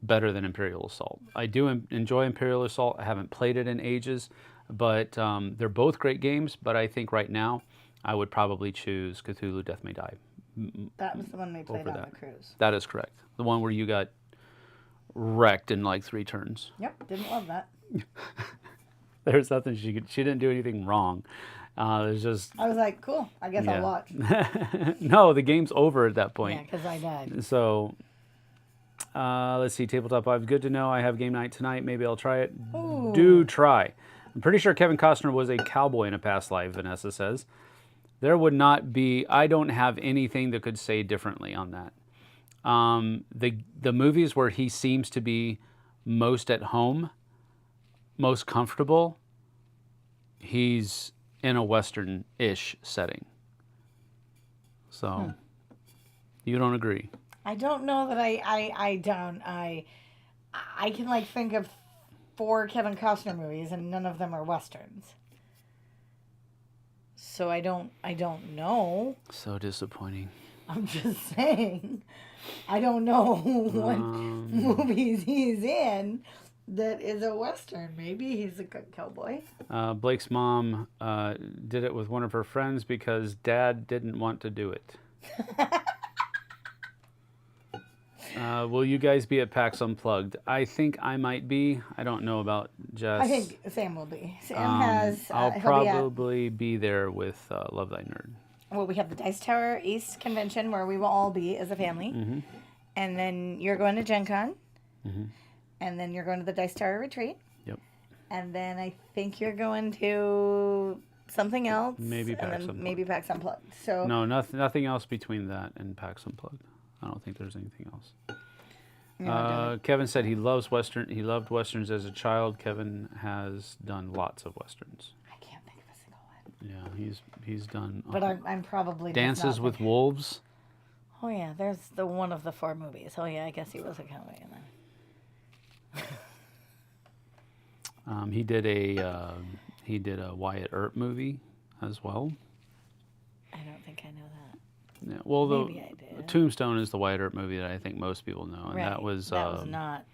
better than Imperial Assault. I do enjoy Imperial Assault. I haven't played it in ages, but they're both great games. But I think right now I would probably choose Cthulhu Death May Die. That was the one we played on that. the cruise. That is correct. The one where you got wrecked in like 3 turns. Yep, didn't love that. There's nothing she didn't do anything wrong. There's just... I was like, cool, I guess I'll watch. No, the game's over at that point. Yeah, because I died. So, let's see, Tabletop 5. Good to know. I have game night tonight. Maybe I'll try it. Ooh. Do try. I'm pretty sure Kevin Costner was a cowboy in a past life, Vanessa says. There would not be... I don't have anything that could say differently on that. The movies where he seems to be most at home, most comfortable, he's in a Western-ish setting. So, you don't agree? I don't know that I don't. I can like think of 4 Kevin Costner movies and none of them are Westerns. So I don't know. So disappointing. I'm just saying. I don't know what movies he's in that is a Western. Maybe he's a good cowboy. Blake's mom did it with one of her friends because Dad didn't want to do it. Will you guys be at PAX Unplugged? I think I might be. I don't know about Jess. I think Sam will be. Sam has... I'll probably be there with Love Thy Nerd. Well, we have the Dice Tower East Convention where we will all be as a family. Mm-hmm. And then you're going to Gen Con. Mm-hmm. And then you're going to the Dice Tower Retreat. Yep. And then I think you're going to something else. Maybe PAX Unplugged. Maybe PAX Unplugged. So no, nothing else between that and PAX Unplugged. I don't think there's anything else. Kevin said he loves Western. He loved Westerns as a child. Kevin has done lots of Westerns. I can't think of a single one. Yeah, he's done. But I'm probably Dances with Wolves. Oh yeah, there's the one of the 4 movies. Oh yeah, I guess he was a cowboy in that. He did a Wyatt Earp movie as well. I don't think I know that. Yeah, well, Maybe I did. Tombstone is the Wyatt Earp movie that I think most people know, and right. that was not.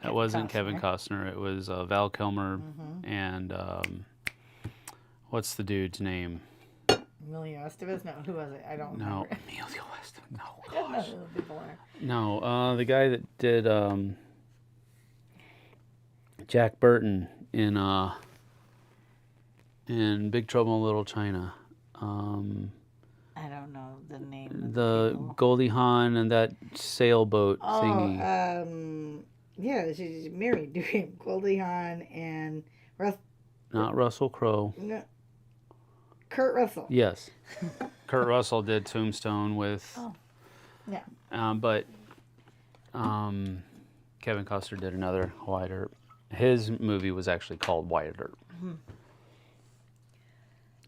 That wasn't Kevin Costner. It was Val Kilmer and what's the dude's name? Emilio Estevez? No, who was it? I don't know. remember. Emilio Estevez. No, I don't know who the people are. No, the guy that did Jack Burton in Big Trouble in Little China. I don't know the name. The Goldie Hawn and that sailboat thingy. Yeah, she's married to him. Goldie Hawn and not Russell Crowe. No, Kurt Russell. Yes, Kurt Russell did Tombstone with. Oh, yeah. But Kevin Costner did another Wyatt Earp. His movie was actually called Wyatt Earp. Mm-hmm.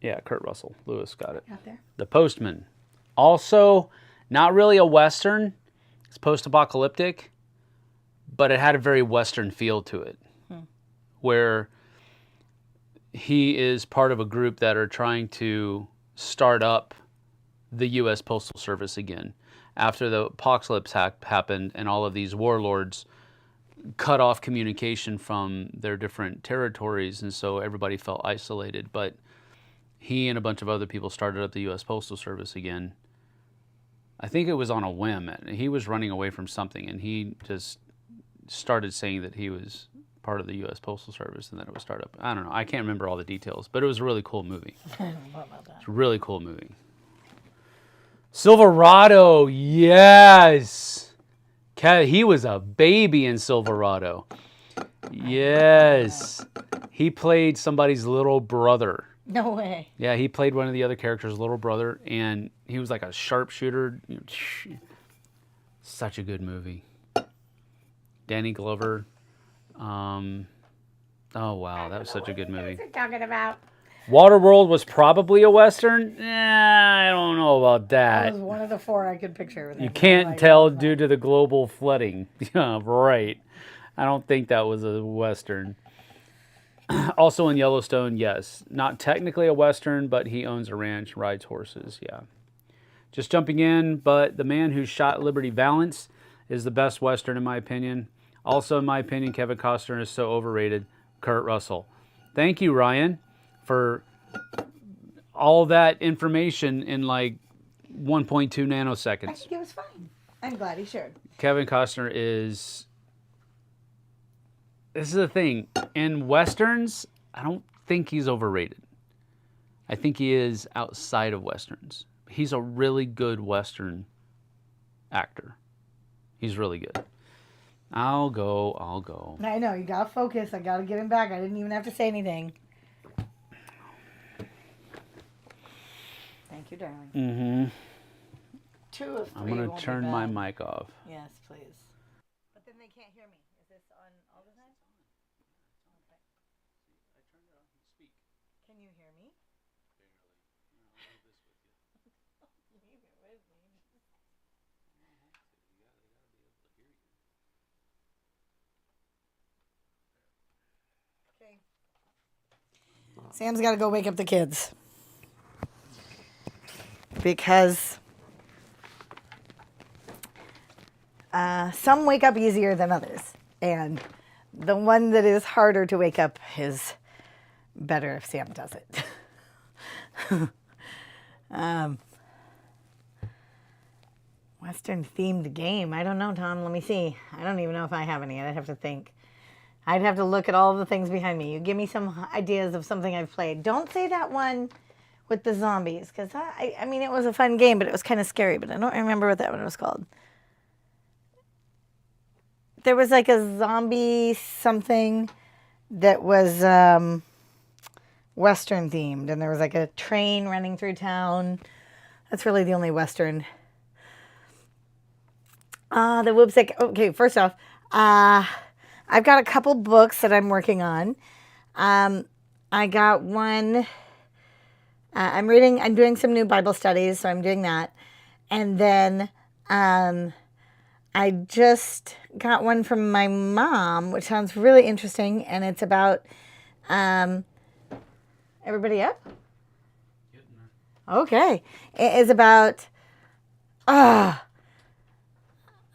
Yeah, Kurt Russell. Lewis got it. Out there. The Postman. Also, not really a Western. It's post-apocalyptic, but it had a very Western feel to it. Where he is part of a group that are trying to start up the U.S. Postal Service again. After the apocalypse happened and all of these warlords cut off communication from their different territories, and so everybody felt isolated. But he and a bunch of other people started up the U.S. Postal Service again. I think it was on a whim. He was running away from something, and he just started saying that he was part of the U.S. Postal Service, and then it was started up. I don't know. I can't remember all the details, but it was a really cool movie. I don't know about that. It's a really cool movie. Silverado, yes! He was a baby in Silverado. Yes. He played somebody's little brother. No way. Yeah, he played one of the other characters' little brother, and he was like a sharpshooter. Such a good movie. Danny Glover. Oh, wow, that was such a good movie. What are you talking about? Waterworld was probably a Western? I don't know about that. That was one of the 4 I could picture. With You can't tell due to the global flooding. Yeah, right. I don't think that was a Western. Also in Yellowstone, yes. Not technically a Western, but he owns a ranch, rides horses, yeah. Just jumping in, but The Man Who Shot Liberty Valance is the best Western in my opinion. Also, in my opinion, Kevin Costner is so overrated. Kurt Russell. Thank you, Ryan, for all that information in like 1.2 nanoseconds. I think it was fine. I'm glad he shared. Kevin Costner is... This is the thing. In Westerns, I don't think he's overrated. I think he is outside of Westerns. He's a really good Western actor. He's really good. I'll go. I know, you gotta focus. I gotta get him back. I didn't even have to say anything. Thank you, darling. Mm-hmm. 2 of 3. I'm going to turn my mic off. Yes, please. But then they can't hear me. Is this on all the time? Okay. I turned it off and speak. Can you hear me? Barely. I'll leave this with you. Leave it with me. They gotta be able to hear you. Okay. Sam's got to go wake up the kids. Because some wake up easier than others. And the one that is harder to wake up is better if Sam does it. Western themed game. I don't know, Tom. Let me see. I don't even know if I have any. I'd have to think. I'd have to look at all the things behind me. You give me some ideas of something I've played. Don't say that one with the zombies, because I mean, it was a fun game, but it was kind of scary, but I don't remember what that one was called. There was like a zombie something that was Western themed, and there was like a train running through town. That's really the only Western. The Whoopsick. Okay, first off, I've got a couple books that I'm working on. I got one. I'm doing some new Bible studies, so I'm doing that. And then I just got one from my mom, which sounds really interesting, and it's about everybody up? Okay. It is about I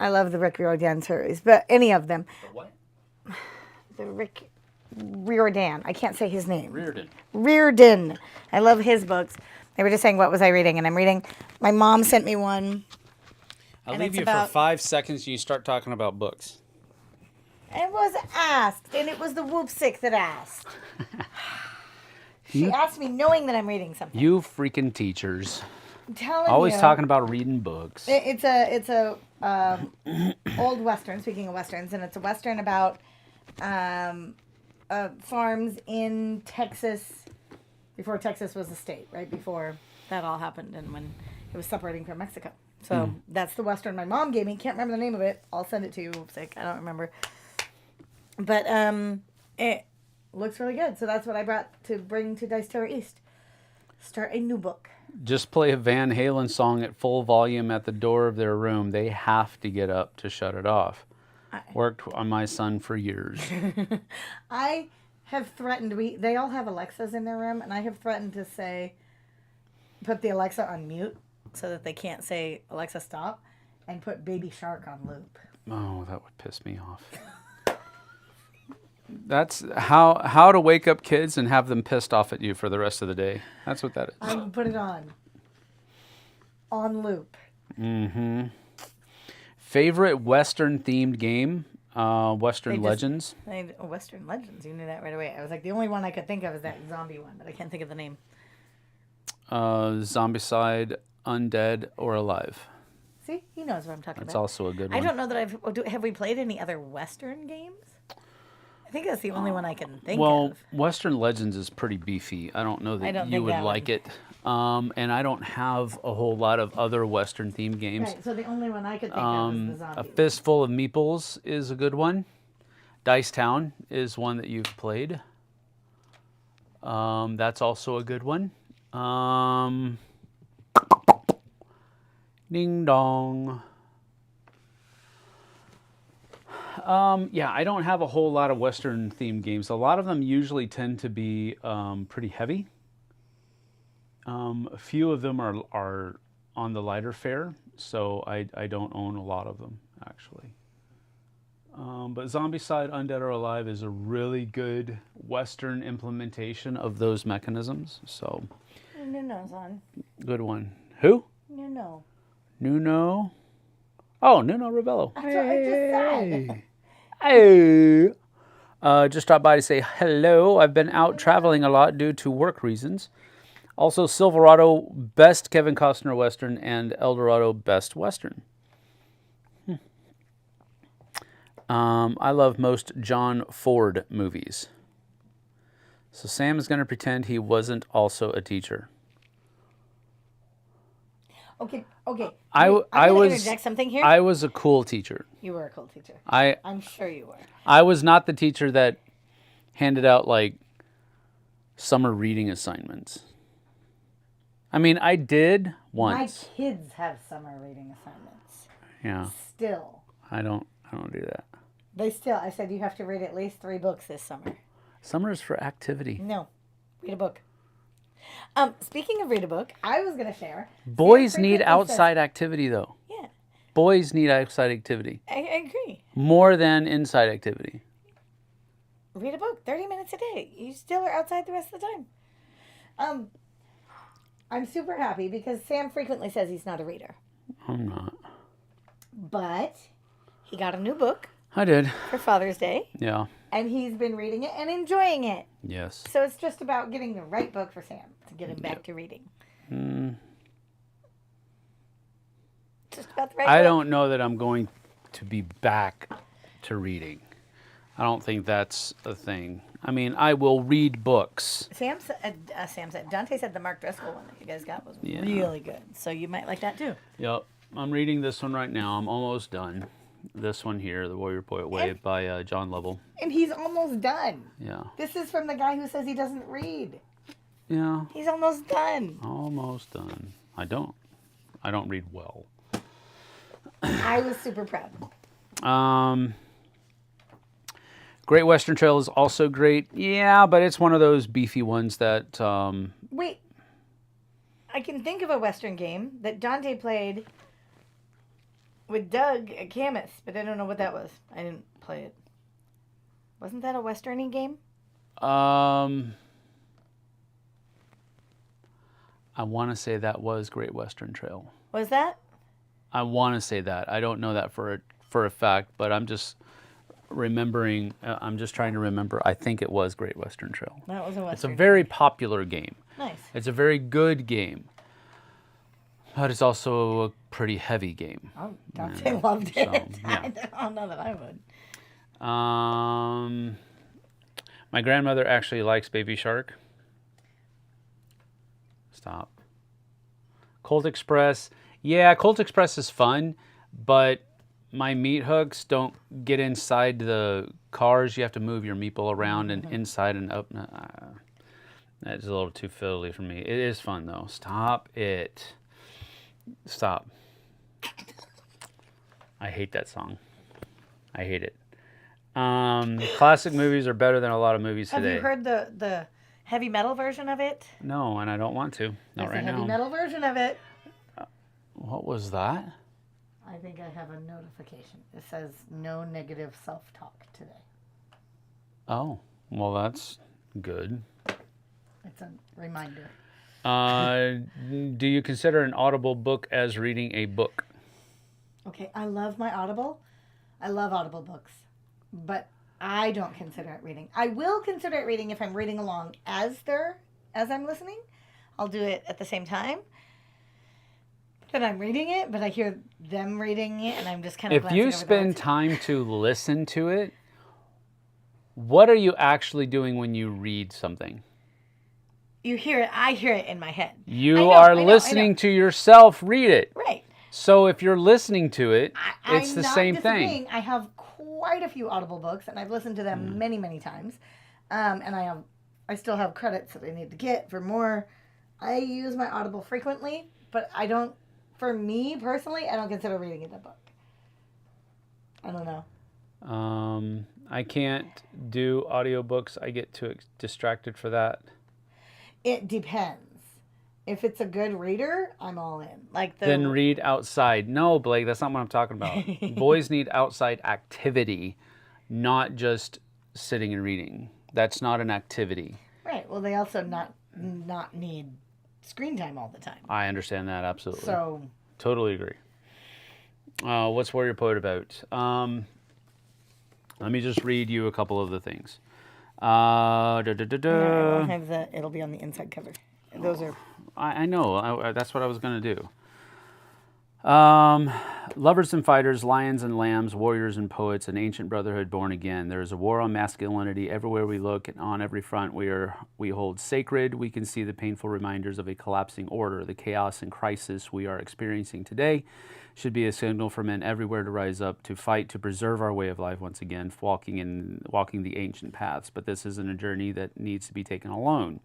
love the Rick Riordan series, but any of them. The what? The Rick Riordan. I can't say his name. Riordan. I love his books. They were just saying, what was I reading? And I'm reading, my mom sent me one. I'll leave you for 5 seconds. You start talking about books. It was asked, and it was the Whoopsick that asked. She asked me knowing that I'm reading something. You freaking teachers. I'm telling Always you. talking about reading books. It's a old Western, speaking of Westerns, and it's a Western about farms in Texas, before Texas was a state, right before that all happened, and when it was separating from Mexico. So that's the Western my mom gave me. Can't remember the name of it. I'll send it to you. Sick. I don't remember. But it looks really good. So that's what I brought to bring to Dice Tower East. Start a new book. Just play a Van Halen song at full volume at the door of their room. They have to get up to shut it off. Worked on my son for years. I have threatened, they all have Alexas in their room, and I have threatened to say, put the Alexa on mute so that they can't say, Alexa, stop, and put Baby Shark on loop. Oh, that would piss me off. That's how to wake up kids and have them pissed off at you for the rest of the day. That's what that is. I will put it on loop. Mm-hmm. Favorite Western-themed game? Western Legends. Western Legends. You knew that right away. I was like, the only one I could think of is that zombie one, but I can't think of the name. Zombicide, Undead, or Alive. See? He knows what I'm talking about. That's also a good one. I don't know that have we played any other Western games? I think that's the only one I can think of. Well, Western Legends is pretty beefy. I don't know that you would like it. And I don't have a whole lot of other Western-themed games. Right, so the only one I could think of is the zombie. A Fistful of Meeples is a good one. Dice Town is one that you've played. That's also a good one. Ding dong. Yeah, I don't have a whole lot of Western themed games. A lot of them usually tend to be pretty heavy. A few of them are on the lighter fare, so I don't own a lot of them actually. But Zombicide Undead or Alive is a really good Western implementation of those mechanisms. So Nuno's on. good one. Who? Nuno. Nuno. Oh, Nuno Rebello. That's what I just said. Hey. Just stopped by to say hello. I've been out traveling a lot due to work reasons. Also, Silverado, best Kevin Costner Western, and Eldorado, best Western. I love most John Ford movies. So Sam is going to pretend he wasn't also a teacher. Okay. I I'm gonna was interject something here. I was a cool teacher. You were a cool teacher. I'm sure you were. I was not the teacher that handed out like summer reading assignments. I mean, I did once. My kids have summer reading assignments. Yeah. Still. I don't do that. I said you have to read at least 3 books this summer. Summer is for activity. No. Read a book. Speaking of read a book, I was going to share. Boys need outside activity, though. Yeah. Boys need outside activity. I agree. More than inside activity. Read a book, 30 minutes a day. You still are outside the rest of the time. I'm super happy because Sam frequently says he's not a reader. I'm not. But he got a new book. I did. For Father's Day. Yeah. And he's been reading it and enjoying it. Yes. So it's just about getting the right book for Sam to get him back to reading. Just about the right book. I don't know that I'm going to be back to reading. I don't think that's a thing. I mean, I will read books. Sam said, Dante said the Mark Driscoll one that you guys got was really good. So you might like that too. Yep. I'm reading this one right now. I'm almost done. This one here, The Warrior Poet Way by John Lovell. And he's almost done. Yeah. This is from the guy who says he doesn't read. Yeah. He's almost done. Almost done. I don't read well. I was super proud. Great Western Trail is also great. Yeah, but it's one of those beefy ones that... Wait. I can think of a Western game that Dante played with Doug at Camus, but I don't know what that was. I didn't play it. Wasn't that a Western-y game? I want to say that was Great Western Trail. Was that? I want to say that. I don't know that for a fact, but I'm just remembering. I'm just trying to remember. I think it was Great Western Trail. That was a Western. It's a very popular game. Nice. It's a very good game, but it's also a pretty heavy game. Oh, Dante loved it. So, yeah. I don't know that I would. My grandmother actually likes Baby Shark. Stop. Colt Express. Yeah, Colt Express is fun, but my meat hooks don't get inside the cars. You have to move your meeple around and inside and up. That's a little too fiddly for me. It is fun, though. Stop it. Stop. I hate that song. I hate it. Classic movies are better than a lot of movies today. Have you heard the heavy metal version of it? No, and I don't want to. Not right now. The heavy metal version of it. What was that? I think I have a notification. It says no negative self-talk today. Oh, well, that's good. It's a reminder. Do you consider an Audible book as reading a book? Okay, I love my Audible. I love Audible books, but I don't consider it reading. I will consider it reading if I'm reading along as I'm listening. I'll do it at the same time that I'm reading it, but I hear them reading it, and I'm just kind of If you spend time to listen to it, what are you actually doing when you read something? You hear it. I hear it in my head. You are listening to yourself read it. Right. So if you're listening to it, it's the same thing. I have quite a few Audible books, and I've listened to them many, many times. And I still have credits that I need to get for more. I use my Audible frequently, but I don't. For me personally, I don't consider reading it a book. I don't know. I can't do audiobooks. I get too distracted for that. It depends. If it's a good reader, I'm all in. Like Then the read outside. No, Blake, that's not what I'm talking about. Boys need outside activity, not just sitting and reading. That's not an activity. right. Well, they also not need screen time all the time. I understand that absolutely. So Totally agree. What's Warrior Poet about? Let me just read you a couple of the things. I'll have it'll be on the inside cover. Those are I know. That's what I was going to do. Lovers and fighters, lions and lambs, warriors and poets, an ancient brotherhood born again. There is a war on masculinity everywhere we look, and on every front we hold sacred. We can see the painful reminders of a collapsing order. The chaos and crisis we are experiencing today should be a signal for men everywhere to rise up, to fight, to preserve our way of life once again, walking the ancient paths. But this isn't a journey that needs to be taken alone.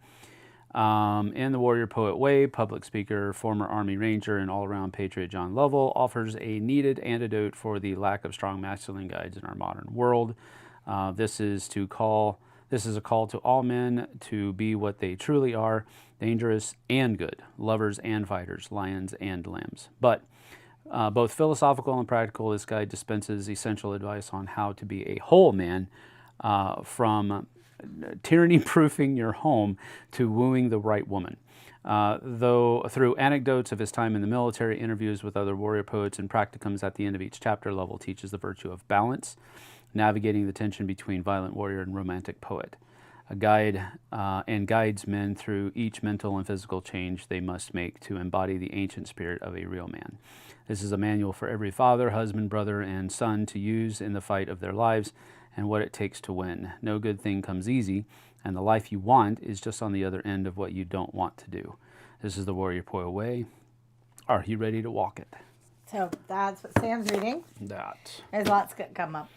In the Warrior Poet way, public speaker, former Army Ranger, and all-around patriot John Lovell offers a needed antidote for the lack of strong masculine guides in our modern world. This is a call to all men to be what they truly are, dangerous and good, lovers and fighters, lions and lambs. But both philosophical and practical, this guide dispenses essential advice on how to be a whole man, from tyranny-proofing your home to wooing the right woman. Though through anecdotes of his time in the military, interviews with other warrior poets, and practicums at the end of each chapter, Lovell teaches the virtue of balance, navigating the tension between violent warrior and romantic poet. A guide and guides men through each mental and physical change they must make to embody the ancient spirit of a real man. This is a manual for every father, husband, brother, and son to use in the fight of their lives and what it takes to win. No good thing comes easy, and the life you want is just on the other end of what you don't want to do. This is the Warrior Poet way. Are you ready to walk it? so that's what Sam's reading. That. There's lots that come up.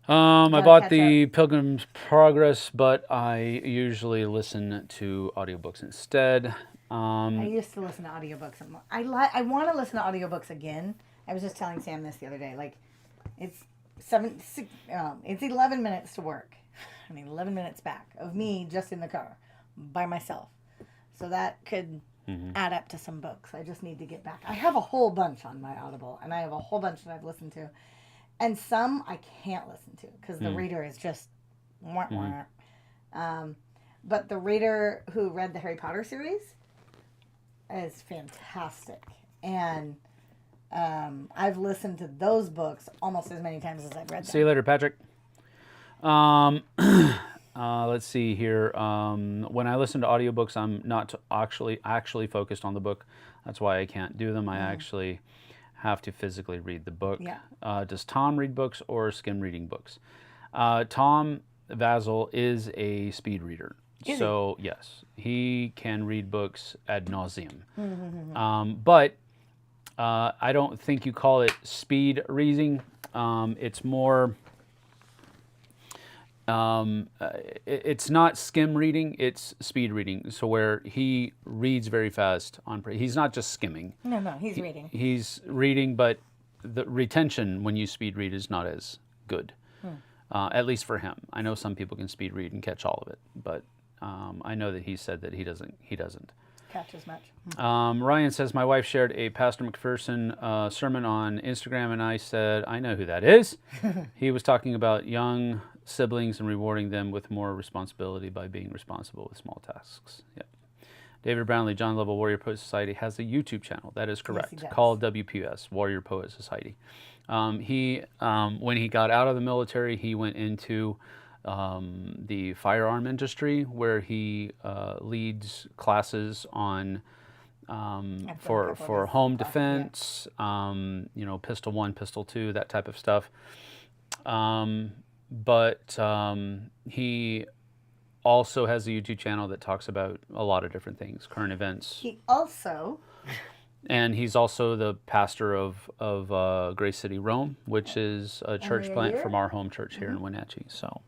I Gotta bought catch the Pilgrim's Progress, but I usually listen to audiobooks instead. I used to listen to audiobooks. I want to listen to audiobooks again. I was just telling Sam this the other day. Like, it's 11 minutes to work. 11 minutes back of me just in the car by myself. So that could add up to some books. I just need to get back. I have a whole bunch on my Audible, and I have a whole bunch that I've listened to. And some I can't listen to because the reader is just wah, wah. But the reader who read the Harry Potter series is fantastic. And I've listened to those books almost as many times as I've read them. See you later, Patrick. Let's see here. When I listen to audiobooks, I'm not actually focused on the book. That's why I can't do them. I actually have to physically read the book. Yeah. Does Tom read books or skim reading books? Tom Vazel is a speed reader. So, yes, he can read books ad nauseum. But I don't think you call it speed reading. It's more... it's not skim reading, it's speed reading. So where he reads very fast he's not just skimming. No, he's reading. He's reading, but the retention when you speed read is not as good. At least for him. I know some people can speed read and catch all of it, but I know that he said that he doesn't catch as much. Ryan says, my wife shared a Pastor McPherson sermon on Instagram, and I said, I know who that is. He was talking about young siblings and rewarding them with more responsibility by being responsible with small tasks. Yep. David Brownlee, John Lovell Warrior Poet Society, has a YouTube channel. That is correct. Yes, called WPS, Warrior Poet Society. When he got out of the military, he went into the firearm industry, where he leads classes on for home defense, pistol 1, pistol 2, that type of stuff. But he also has a YouTube channel that talks about a lot of different things, current events. And he's also the pastor of Grace City, Rome, which is a church plant from our home church here in Wenatchee. So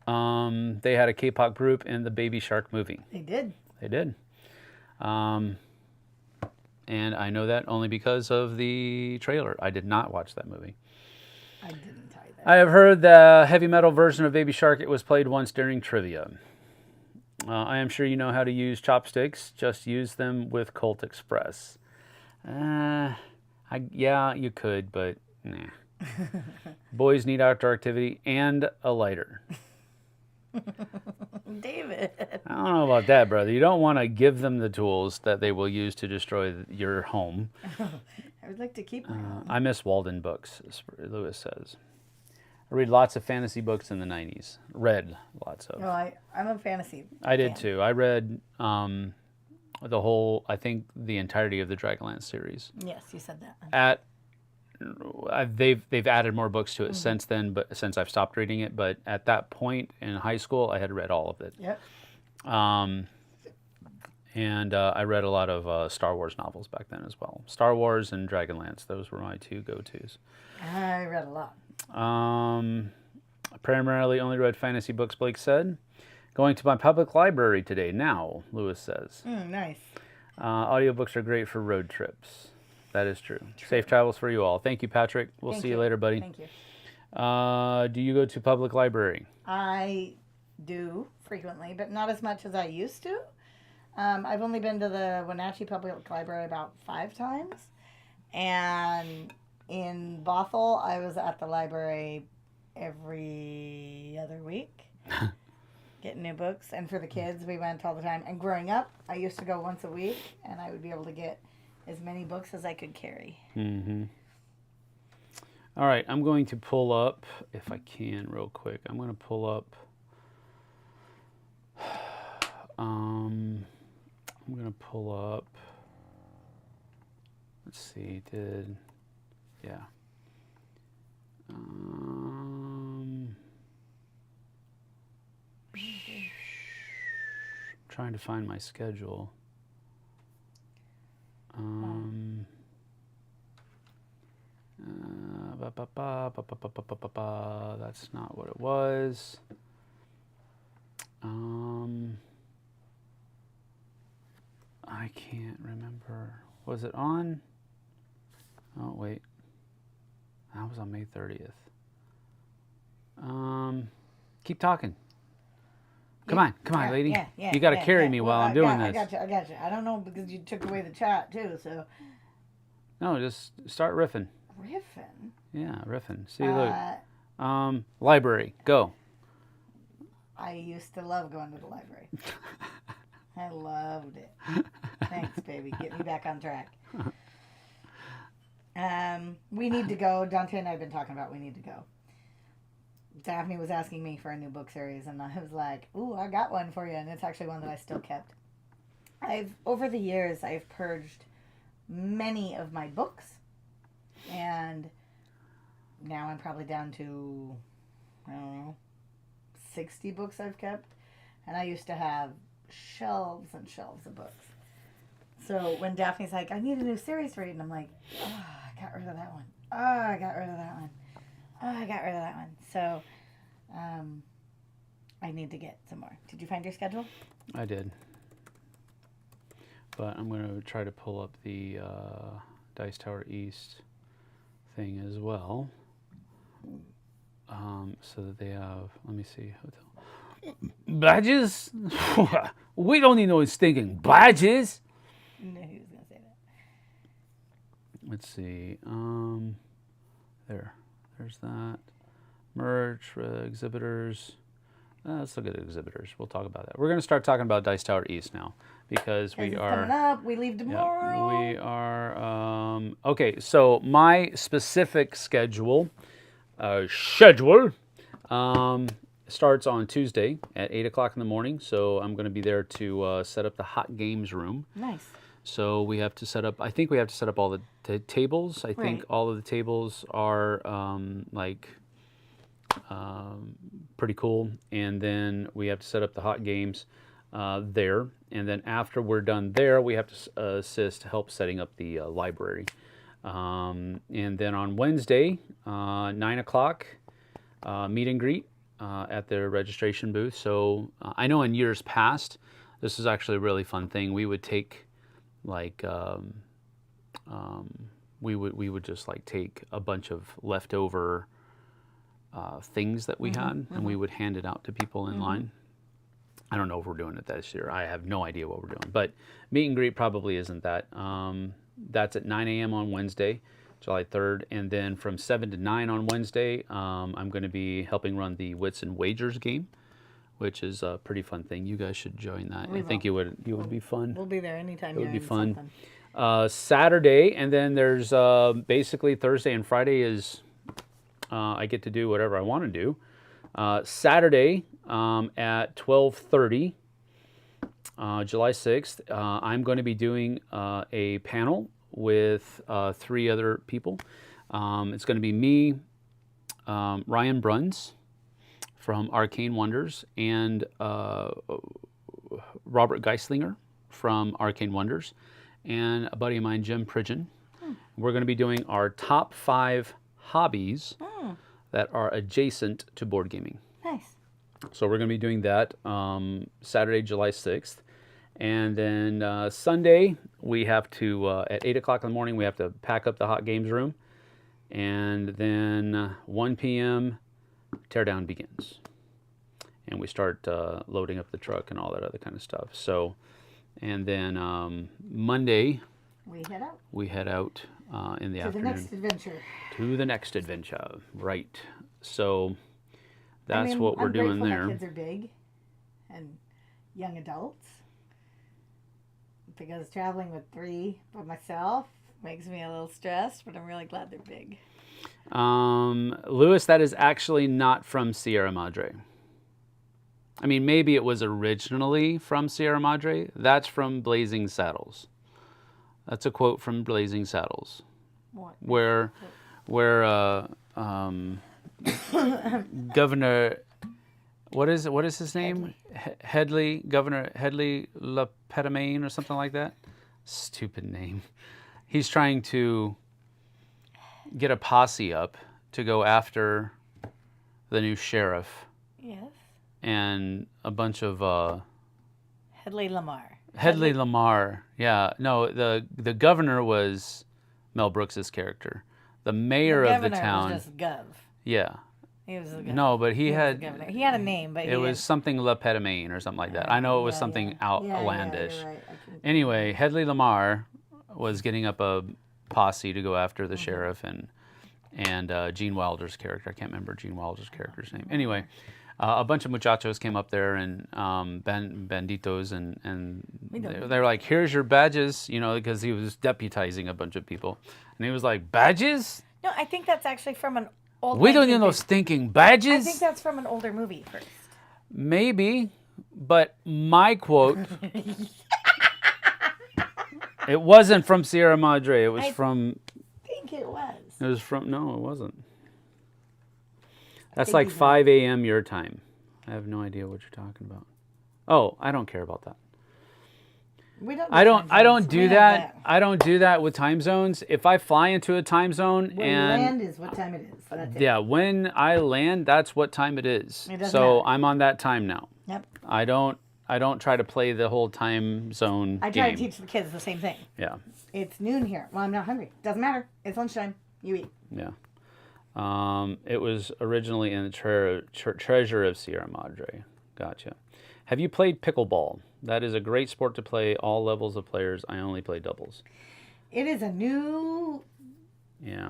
they had a K-pop group in the Baby Shark movie. They did. And I know that only because of the trailer. I did not watch that movie. I didn't either. I have heard the heavy metal version of Baby Shark. It was played once during trivia. I am sure you know how to use chopsticks. Just use them with Colt Express. Yeah, you could, but nah. Boys need outdoor activity and a lighter. David. I don't know about that, brother. You don't want to give them the tools that they will use to destroy your home. I would like to keep my home. I miss Walden books, Lewis says. I read lots of fantasy books in the 90s. Read lots of. Well, I'm a fantasy I did fan. too. I read the whole, I think the entirety of the Dragonlance series. Yes, you said that. They've added more books to it since then, but since I've stopped reading it. But at that point in high school, I had read all of it. Yep. And I read a lot of Star Wars novels back then as well. Star Wars and Dragonlance, those were my two go-tos. I read a lot. Primarily only read fantasy books, Blake said. Going to my public library today now, Lewis says. Nice. Audiobooks are great for road trips. That is true. Safe travels for you all. Thank you, Patrick. We'll see you later, buddy. Thank you. Do you go to public library? I do frequently, but not as much as I used to. I've only been to the Wenatchee Public Library about 5 times. And in Bothell, I was at the library every other week getting new books. And for the kids, we went all the time. And growing up, I used to go once a week, and I would be able to get as many books as I could carry. Mm-hmm. All right, I'm going to pull up, if I can real quick, I'm going to pull up, let's see, trying to find my schedule. That's not what it was. I can't remember. Was it on? Oh, wait. That was on May 30th. Keep talking. Come on, lady. Yeah, you got to carry me while I'm doing this. I got you. I don't know because you took away the chat too, so. No, just start riffing. Riffing? Yeah, riffing. See, look. Library, go. I used to love going to the library. I loved it. Thanks, baby. Get me back on track. We need to go. Dante and I have been talking about we need to go. Daphne was asking me for a new book series, and I was like, ooh, I got one for you, and it's actually one that I still kept. Over the years, I've purged many of my books, and now I'm probably down to, I don't know, 60 books I've kept, and I used to have shelves and shelves of books. So when Daphne's like, I need a new series to read, and I'm like, oh, I got rid of that one. Oh, I got rid of that one. Oh, I got rid of that one. So, I need to get some more. Did you find your schedule? I did. But I'm going to try to pull up the Dice Tower East thing as well. So that they have, let me see, hotel. Badges? We don't need no stinking badges. No, he was going to say that. Let's see. There's that. Merch, exhibitors. Let's look at exhibitors. We'll talk about that. We're going to start talking about Dice Tower East now because we are coming up. We leave tomorrow. Yeah, we are. Okay, so my specific schedule starts on Tuesday at 8 o'clock in the morning. So I'm going to be there to set up the hot games room. Nice. So we have to set up, I think we have to set up all the tables. I think all of the tables are pretty cool. And then we have to set up the hot games there. And then after we're done there, we have to help setting up the library. And then on Wednesday, 9 o'clock, meet and greet at the registration booth. So I know in years past, this is actually a really fun thing. We would take we would just like take a bunch of leftover things that we had, and we would hand it out to people in line. I don't know if we're doing it this year. I have no idea what we're doing, but meet and greet probably isn't that. That's at 9 a.m. on Wednesday, July 3rd, and then from 7 to 9 on Wednesday, I'm going to be helping run the Wits and Wagers game, which is a pretty fun thing. You guys should join that. I think it would be fun. We'll be there anytime. It would be fun. Saturday, and then there's basically Thursday and Friday is I get to do whatever I want to do. Saturday at 12:30, July 6th, I'm going to be doing a panel with 3 other people. It's going to be me, Ryan Bruns from Arcane Wonders, and Robert Geislinger from Arcane Wonders, and a buddy of mine, Jim Pridgeon. We're going to be doing our top 5 hobbies that are adjacent to board gaming. Nice. So we're going to be doing that Saturday, July 6th. And then Sunday, we have to, at 8 o'clock in the morning, we have to pack up the Hot Games room. And then 1 p.m., teardown begins. And we start loading up the truck and all that other kind of stuff. So, and then Monday, we head out in the afternoon. To the next adventure. To the next adventure, right. So that's what we're doing there. My kids are big and young adults, because traveling with 3 by myself makes me a little stressed, but I'm really glad they're big. Lewis, that is actually not from Sierra Madre. I mean, maybe it was originally from Sierra Madre. That's from Blazing Saddles. That's a quote from Blazing Saddles. What? Where Governor, what is his name? Headley, Governor Headley LaPetamine or something like that. Stupid name. He's trying to get a posse up to go after the new sheriff. Yes. And a bunch of Headley Lamar. Headley Lamar. Yeah. No, the governor was Mel Brooks's character. The mayor of the town. Was just Gov. Yeah. He was the governor. No, but he had a name, but it was something LaPetamine or something like that. I know it was something outlandish. Yeah, right. Anyway, Headley Lamar was getting up a posse to go after the sheriff and Gene Wilder's character. I can't remember Gene Wilder's character's name. Anyway, a bunch of muchachos came up there and banditos and they were like, "Here's your badges," because he was deputizing a bunch of people, and he was like, "Badges?" No, I think that's actually from an old. We don't need those stinking badges. I think that's from an older movie first. Maybe, but my quote. It wasn't from Sierra Madre. It was from. I think it was. It was from. No, it wasn't. That's like 5 a.m. your time. I have no idea what you're talking about. Oh, I don't care about that. I don't do that. I don't do that with time zones. If I fly into a time zone when land is what time it is. That's it. Yeah, when I land, that's what time it is. So matter. I'm on that time now. Yep. I don't try to play the whole time zone I try to teach the kids the same thing. Yeah. It's noon here. Well, I'm not hungry. Doesn't matter. It's lunchtime. You eat. Yeah. It was originally in the Treasure of Sierra Madre. Gotcha. Have you played pickleball? That is a great sport to play all levels of players. I only play doubles. It is a new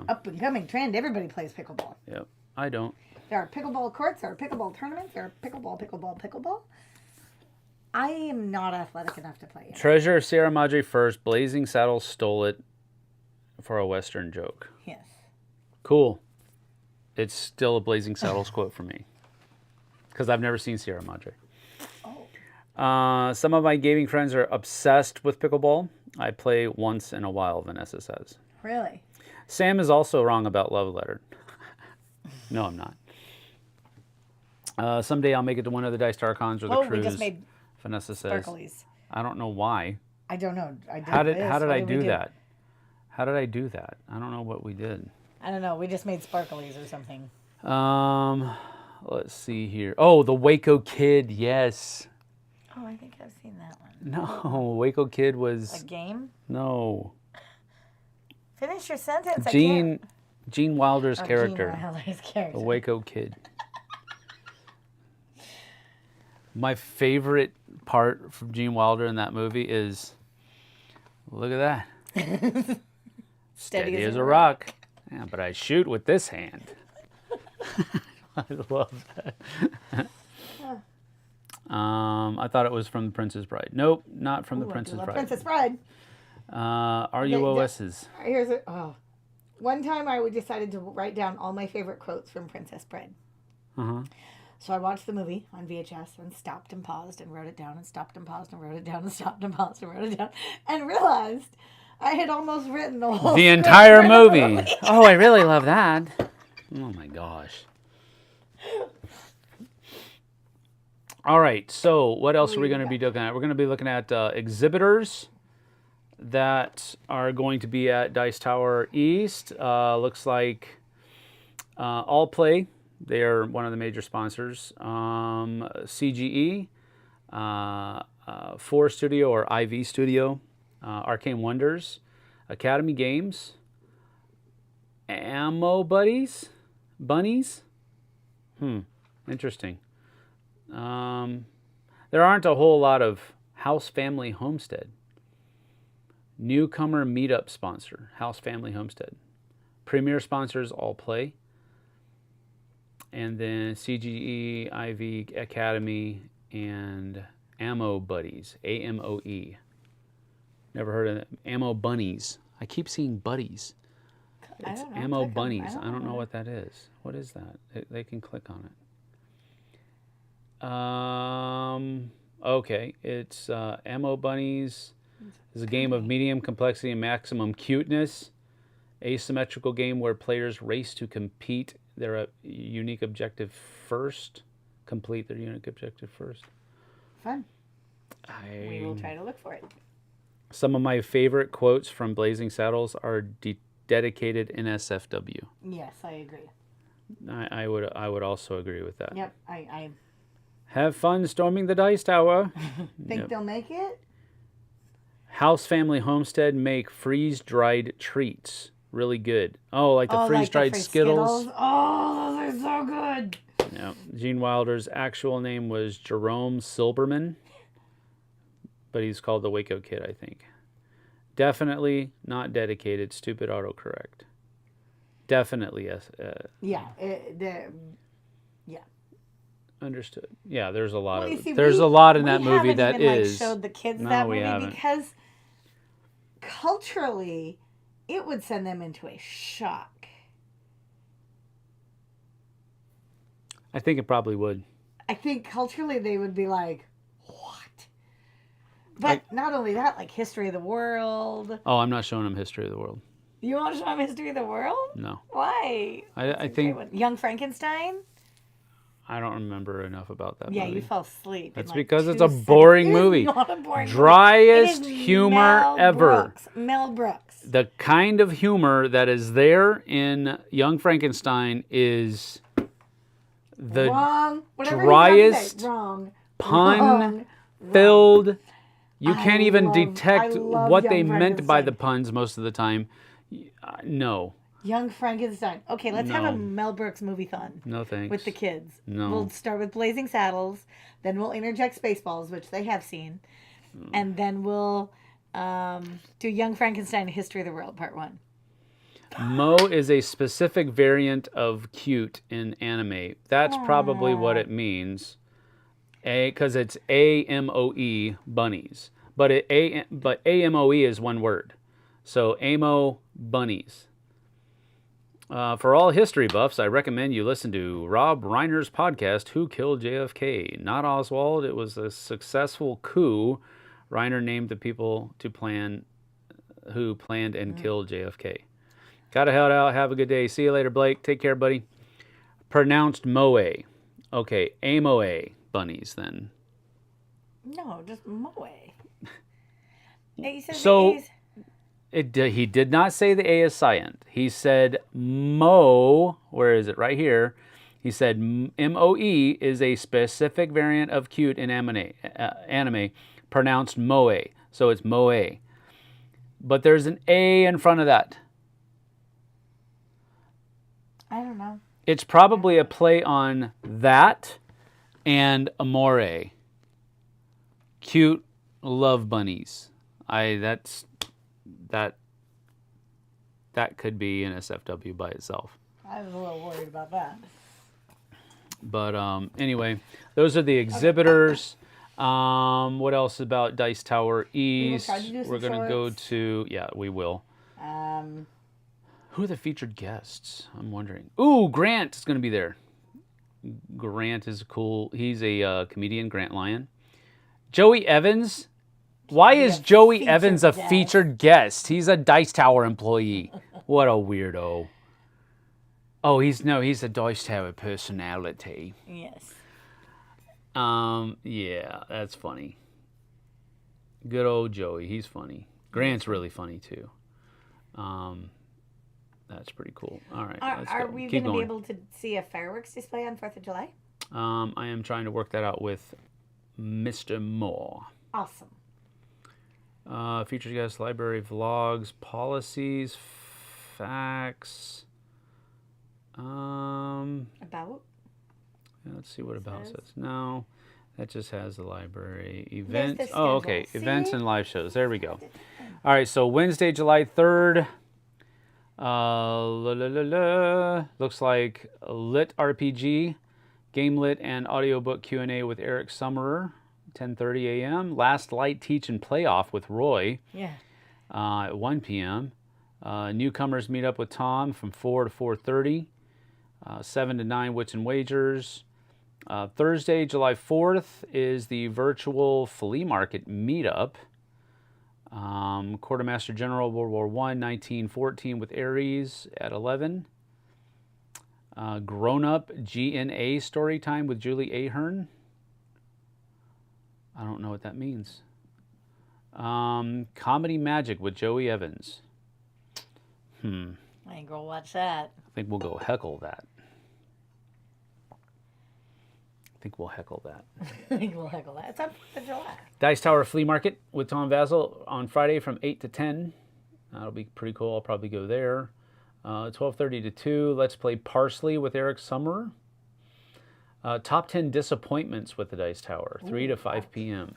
up and coming trend. Everybody plays pickleball. Yep. I don't. There are pickleball courts. There are pickleball tournaments. There are pickleball. I am not athletic enough to play it. Treasure of Sierra Madre first. Blazing Saddles stole it for a Western joke. Yes. Cool. It's still a Blazing Saddles quote for me. Because I've never seen Sierra Madre. Some of my gaming friends are obsessed with pickleball. I play once in a while, Vanessa says. Really? Sam is also wrong about Love Letter. No, I'm not. Someday I'll make it to one of the Dice Starcons or the cruise. We just made Vanessa says. Sparklies. I don't know why. I don't know. How did I do that? How did I do that? I don't know what we did. I don't know. We just made sparklies or something. Let's see here. Oh, the Waco Kid. Yes. Oh, I think I've seen that one. No, Waco Kid was... A game? No. Finish your sentence. Gene Wilder's Oh, character. Gene Wilder's character. The Waco Kid. My favorite part from Gene Wilder in that movie is, look at that. Steady as a rock. Yeah, but I shoot with this hand. I love that. I thought it was from The Princess Bride. Nope, not from The Princess Bride. Princess Bride. RUOS's. One time I decided to write down all my favorite quotes from Princess Bride. Uh-huh. So I watched the movie on VHS and stopped and paused and wrote it down and stopped and paused and wrote it down and stopped and paused and wrote it down and realized I had almost written the whole The entire movie. Oh, I really love that. Oh my gosh. All right, so what else are we going to be looking at? We're going to be looking at exhibitors that are going to be at Dice Tower East. Looks like All Play. They are one of the major sponsors. CGE, 4 Studio or IV Studio, Arcane Wonders, Academy Games, Ammo Bunnies. Interesting. There aren't a whole lot of House Family Homestead. Newcomer Meetup sponsor, House Family Homestead. Premier sponsors, All Play. And then CGE, IV Academy, and Ammo Buddies, AMOE. Never heard of it. Ammo Bunnies. I keep seeing buddies. It's Ammo Bunnies. I don't know what that is. What is that? They can click on it. Okay, it's Ammo Bunnies. It's a game of medium complexity and maximum cuteness. Asymmetrical game where players race to complete their unique objective first. Complete their unique objective first. Fun. We will try to look for it. Some of my favorite quotes from Blazing Saddles are dedicated NSFW. Yes, I agree. I would also agree with that. Yep, I Have fun storming the Dice Tower. think they'll make it. House Family Homestead make freeze-dried treats. Really good. Oh, like the freeze-dried Skittles. Oh, those are so good. Yeah. Gene Wilder's actual name was Jerome Silberman, but he's called the Waco Kid, I think. Definitely not dedicated. Stupid autocorrect. Definitely yes. Yeah. Understood. Yeah, there's a lot Well, of see, there's a lot in that movie that is. Showed the kids No, that we movie haven't. because culturally, it would send them into a shock. I think it probably would. I think culturally they would be like, "What?" But not only that, like History of the World. Oh, I'm not showing them History of the World. You want to show them History of the World? No. Why? I think Young Frankenstein. I don't remember enough about that Yeah, movie. you fell asleep. That's in because like it's a 2 seconds. boring It is movie. Not a boring Driest movie. It is humor Mel ever. Brooks. Mel Brooks. The kind of humor that is there in Young Frankenstein is the Wrong. Whatever driest Wrong. pun-filled. You can't even detect I love what they Young meant by the Frankenstein. puns most of the time. No. Young Frankenstein. Okay, let's have a Mel Brooks movie-thon. No thanks. With the kids. No. We'll start with Blazing Saddles, then we'll interject Spaceballs, which they have seen, and then we'll do Young Frankenstein: History of the World, Part 1. Mo is a specific variant of cute in anime. That's probably what it means. Because it's AMOE bunnies. But AMOE is one word. So AMO bunnies. For all history buffs, I recommend you listen to Rob Reiner's podcast, Who Killed JFK? Not Oswald. It was a successful coup. Reiner named the people who planned and killed JFK. Gotta head out. Have a good day. See you later, Blake. Take care, buddy. Pronounced Moe. Okay, Amoe bunnies then. No, just Moe. He says So- the A's. He did not say the A is silent. He said Mo, where is it? Right here. He said MOE is a specific variant of cute in anime pronounced Moe. So it's Moe. But there's an A in front of that. I don't know. It's probably a play on that and Amore. Cute love bunnies. That could be an SFW by itself. I was a little worried about that. But anyway, those are the exhibitors. What else about Dice Tower East? We're going to go to... Yeah, we will. Who are the featured guests? I'm wondering. Ooh, Grant is going to be there. Grant is cool. He's a comedian, Grant Lyon. Joey Evans. Why is Joey Evans a featured guest? He's a Dice Tower employee. What a weirdo. Oh, he's a Dice Tower personality. Yes. Yeah, that's funny. Good old Joey. He's funny. Grant's really funny too. That's pretty cool. All right, let's go. Are we going to be able to see a fireworks display on 4th of July? I am trying to work that out with Mr. Moore. Awesome. Features guest, library, vlogs, policies, facts. About? Yeah, let's see what about says. No, that just has the library. Events. Oh, okay. See? Events and live shows. There we go. All right, so Wednesday, July 3rd. Looks like Lit RPG, Game Lit and audiobook Q&A with Eric Summerer, 10:30 a.m. Last Light Teach and Play Off with Roy. Yeah. At 1 p.m. Newcomers meet up with Tom from 4 to 4:30. 7 to 9 Wits and Wagers. Thursday, July 4th is the virtual flea market meetup. Quartermaster General World War I, 1914 with Ares at 11. Grown Up GNA story time with Julie Ahern. I don't know what that means. Comedy Magic with Joey Evans. I ain't gonna watch that. I think we'll go heckle that. I think we'll heckle that. It's on 4th of July. Dice Tower Flea Market with Tom Vasil on Friday from 8 to 10. That'll be pretty cool. I'll probably go there. 12:30 to 2. Let's Play Parsley with Eric Summerer. Top 10 Disappointments with the Dice Tower, 3 to 5 p.m.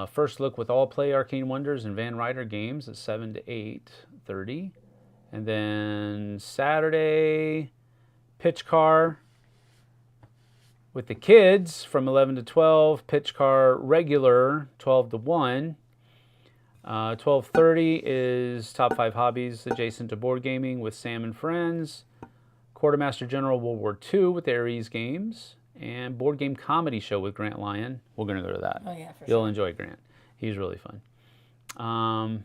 First Look with All Play Arcane Wonders and Van Ryder Games at 7 to 8:30. And then Saturday, Pitch Car with the kids from 11 to 12. Pitch Car regular, 12 to 1. 12:30 is Top 5 Hobbies adjacent to board gaming with Sam and Friends. Quartermaster General World War II with Ares Games. And Board Game Comedy Show with Grant Lyon. We're going to go to that. Oh, yeah, for You'll sure. enjoy Grant. He's really fun.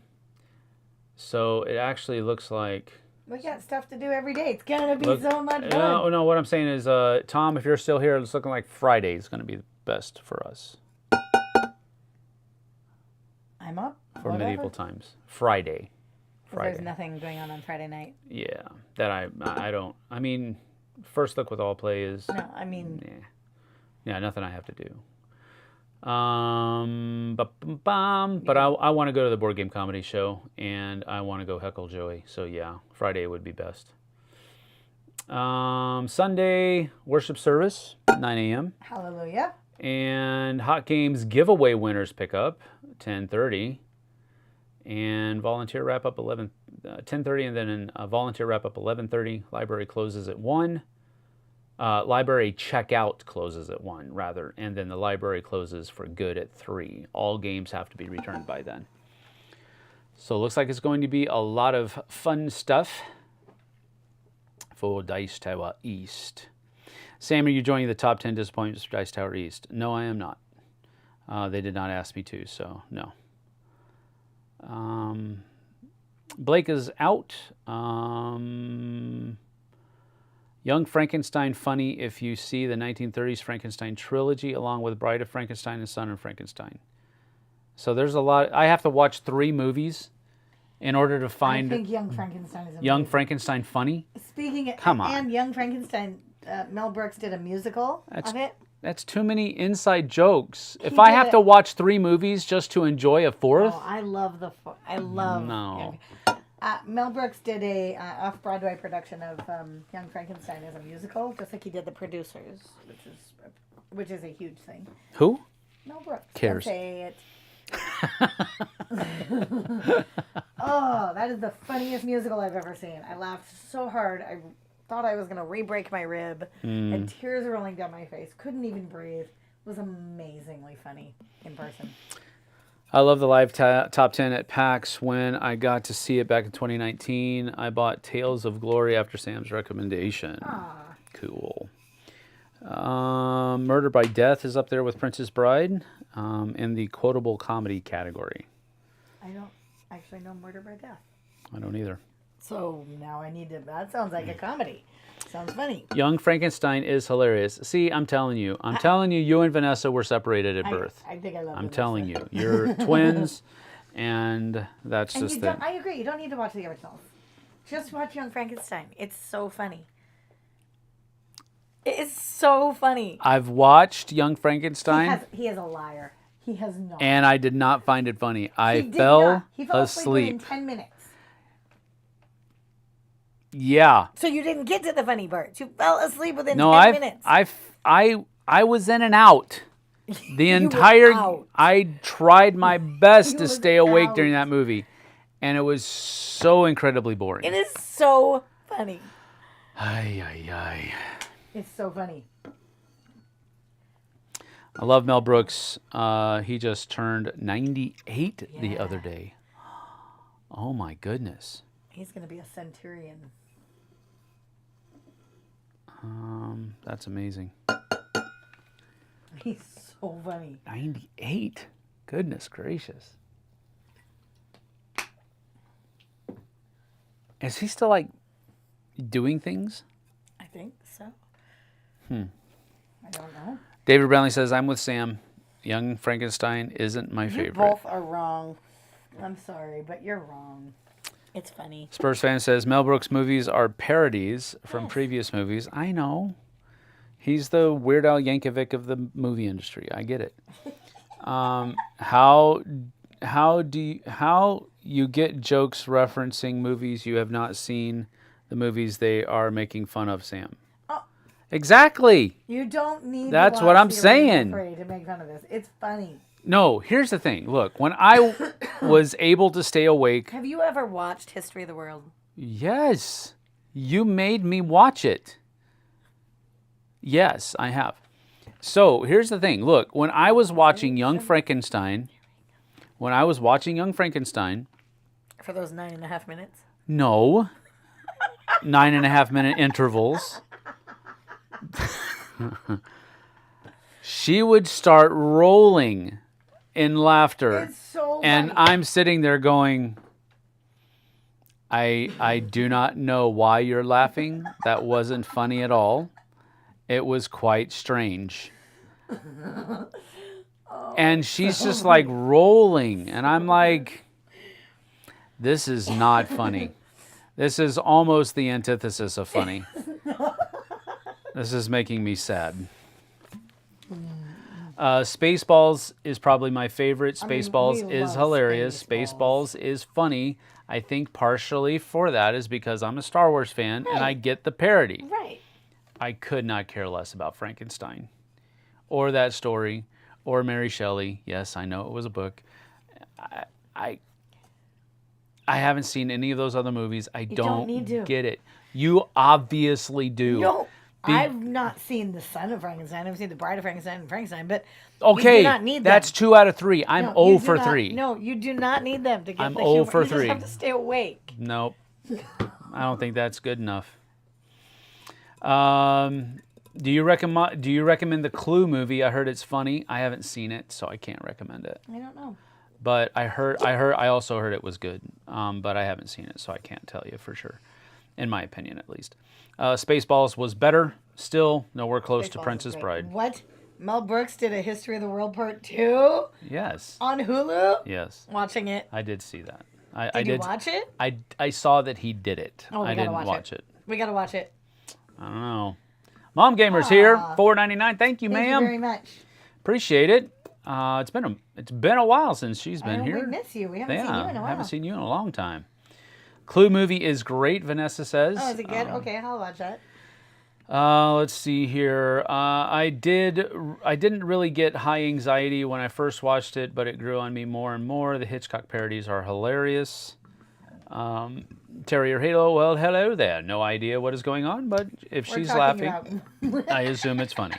So it actually looks like... We got stuff to do every day. It's going to be so much fun. No, what I'm saying is, Tom, if you're still here, it's looking like Friday is going to be the best for us. I'm up. For medieval times. Friday. There's nothing going on Friday night. Yeah, that I don't. I mean, First Look with All Play is... No, I mean... Yeah, nothing I have to do. But I want to go to the Board Game Comedy Show, and I want to go heckle Joey. So yeah, Friday would be best. Sunday, worship service, 9 a.m. Hallelujah. And Hot Games giveaway winners pickup, 10:30. And volunteer wrap up 10:30, and then volunteer wrap up 11:30. Library closes at 1. Library checkout closes at 1, rather, and then the library closes for good at 3. All games have to be returned by then. So it looks like it's going to be a lot of fun stuff for Dice Tower East. Sam, are you joining the top 10 disappointments for Dice Tower East? No, I am not. They did not ask me to, so no. Blake is out. Young Frankenstein funny if you see the 1930s Frankenstein trilogy along with Bride of Frankenstein and Son of Frankenstein. So there's a lot. I have to watch 3 movies in order to find... I think Young Frankenstein is amazing. Young Frankenstein funny? Speaking of... Come on. And Young Frankenstein, Mel Brooks did a musical of it. That's too many inside jokes. If I have to watch 3 movies just to enjoy a 4th... Oh, I love the... I love... No. Mel Brooks did a off-Broadway production of Young Frankenstein as a musical, just like he did The Producers, which is a huge thing. Who? Mel Brooks. Cares. Don't say it. Oh, that is the funniest musical I've ever seen. I laughed so hard. I thought I was going to re-break my rib. And tears were rolling down my face. Couldn't even breathe. It was amazingly funny in person. I love the live top 10 at PAX. When I got to see it back in 2019, I bought Tales of Glory after Sam's recommendation. Aww. Cool. Murder by Death is up there with Princess Bride in the quotable comedy category. I don't actually know Murder by Death. I don't either. So now I need to. That sounds like a comedy. Sounds funny. Young Frankenstein is hilarious. See, I'm telling you. You and Vanessa were separated at birth. I think I love I'm Vanessa. telling you. You're twins, and that's And just you it. I agree. You don't need to watch the originals. Just watch Young Frankenstein. It's so funny. It is so funny. I've watched Young Frankenstein. He is a liar. He has not. And I did not find it funny. I He fell asleep asleep. within 10 minutes. Yeah. So you didn't get to the funny parts. You fell asleep within No, 10 minutes. I was in and out. The entire out. I tried my best You to was stay awake out. during that movie, and it was so incredibly boring. It is so funny. Ay ay ay. It's so funny. I love Mel Brooks. He just turned 98 the Yeah. other day. Oh my goodness. He's going to be a centurion. That's amazing. He's so funny. 98. Goodness gracious. Is he still like doing things? I think so. I don't know. David Brownlee says, I'm with Sam. Young Frankenstein isn't my You favorite. both are wrong. I'm sorry, but you're wrong. It's funny. Spurs fan says, Mel Brooks movies are parodies from Yes. previous movies. I know. He's the Weird Al Yankovic of the movie industry. I get it. How you get jokes referencing movies you have not seen, the movies they are making fun of, Sam? Oh. Exactly. You don't need That's to what watch I'm The saying. Original Parade to make fun of this. It's funny. No, here's the thing. Look, when I was able to stay awake, Have you ever watched History of the World? yes, you made me watch it. Yes, I have. So here's the thing. Look, when I was watching Young Frankenstein, For those 9.5 minutes? no, 9.5 minute intervals, she would start rolling in laughter. It's so And funny. I'm sitting there going, I do not know why you're laughing. That wasn't funny at all. It was quite strange. And she's just like rolling. And I'm like, this is not funny. This is almost the antithesis of funny. This is making me sad. Spaceballs is probably my favorite. Spaceballs we is love hilarious. Spaceballs. Spaceballs is funny. I think partially for that is because I'm a Star Wars fan and I get the parody. Right. I could not care less about Frankenstein or that story or Mary Shelley. Yes, I know it was a book. I haven't seen any of those other movies. I don't need to. get it. You obviously do. No, I've not seen The Son of Frankenstein. I've seen The Bride of Frankenstein and Frankenstein, but Okay, you do not need that's them. 2 out of 3. I'm No, 0 you do for not- 3. No, you do not need them to get I'm the 0 humor. for You 3. just have to stay awake. Nope. I don't think that's good enough. Do you recommend the Clue movie? I heard it's funny. I haven't seen it, so I can't recommend it. I don't know. But I also heard it was good. But I haven't seen it, so I can't tell you for sure. In my opinion, at least. Spaceballs was better. Still nowhere close to Spaceballs Princess is great. Bride. What? Mel Brooks did a History of the World Part 2 Yes. on Hulu? Yes. Watching it. I did see that. Did you watch it? I saw that he did it. Oh, we I gotta didn't watch it. We gotta watch it. I don't know. Mom Gamer's here. $4.99. Thank you, Thank you ma'am. very much. Appreciate it. It's been a while since she's been We here. miss you. We haven't seen you in a while. haven't seen you in a long time. Clue movie is great, Vanessa says. Oh, is it good? Okay, I'll watch that. Let's see here. I didn't really get high anxiety when I first watched it, but it grew on me more and more. The Hitchcock parodies are hilarious. Terrier Halo, well, hello there. No idea what is going on, but if We're she's talking laughing, about- I assume it's funny.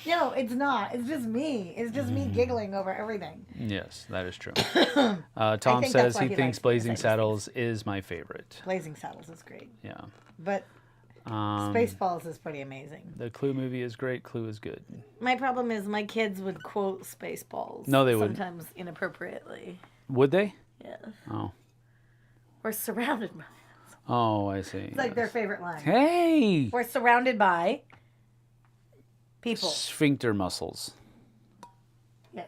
No, it's not. It's just me. It's just me giggling over everything. Yes, that is true. Tom think says that's why he he thinks likes me, Blazing because I just Saddles is my favorite. Blazing Saddles is great. Yeah. But Spaceballs is pretty amazing. The Clue movie is great. Clue is good. My problem is my kids would quote Spaceballs. No, they wouldn't. Sometimes inappropriately. Would they? Yes. Oh. We're surrounded by. Oh, I see. It's like their favorite line. Hey! We're surrounded by people. Sphincter muscles. Yes.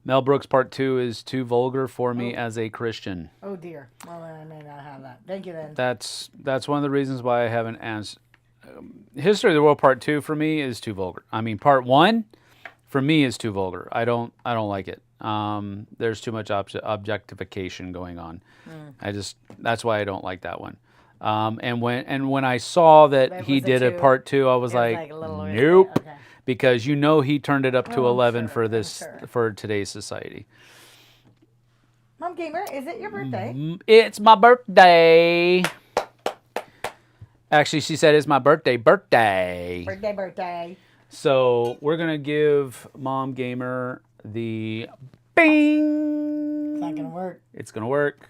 Mel Brooks Part 2 is too vulgar for me as a Christian. Oh dear. Well, then I may not have that. Thank you then. That's one of the reasons why I haven't asked. History of the World Part 2 for me is too vulgar. I mean, Part 1 for me is too vulgar. I don't like it. There's too much objectification going on. That's why I don't like that one. And when I saw that he was a did a 2. Part 2, I was It was like a little weird. nope, Okay. because he turned it up to Oh, I'm 11 sure, for I'm this sure. for today's society. Mom Gamer, is it your birthday? It's my birthday. Actually, she said it's my birthday. Birthday. So we're gonna give Mom Gamer the bing. It's not gonna work. It's gonna work.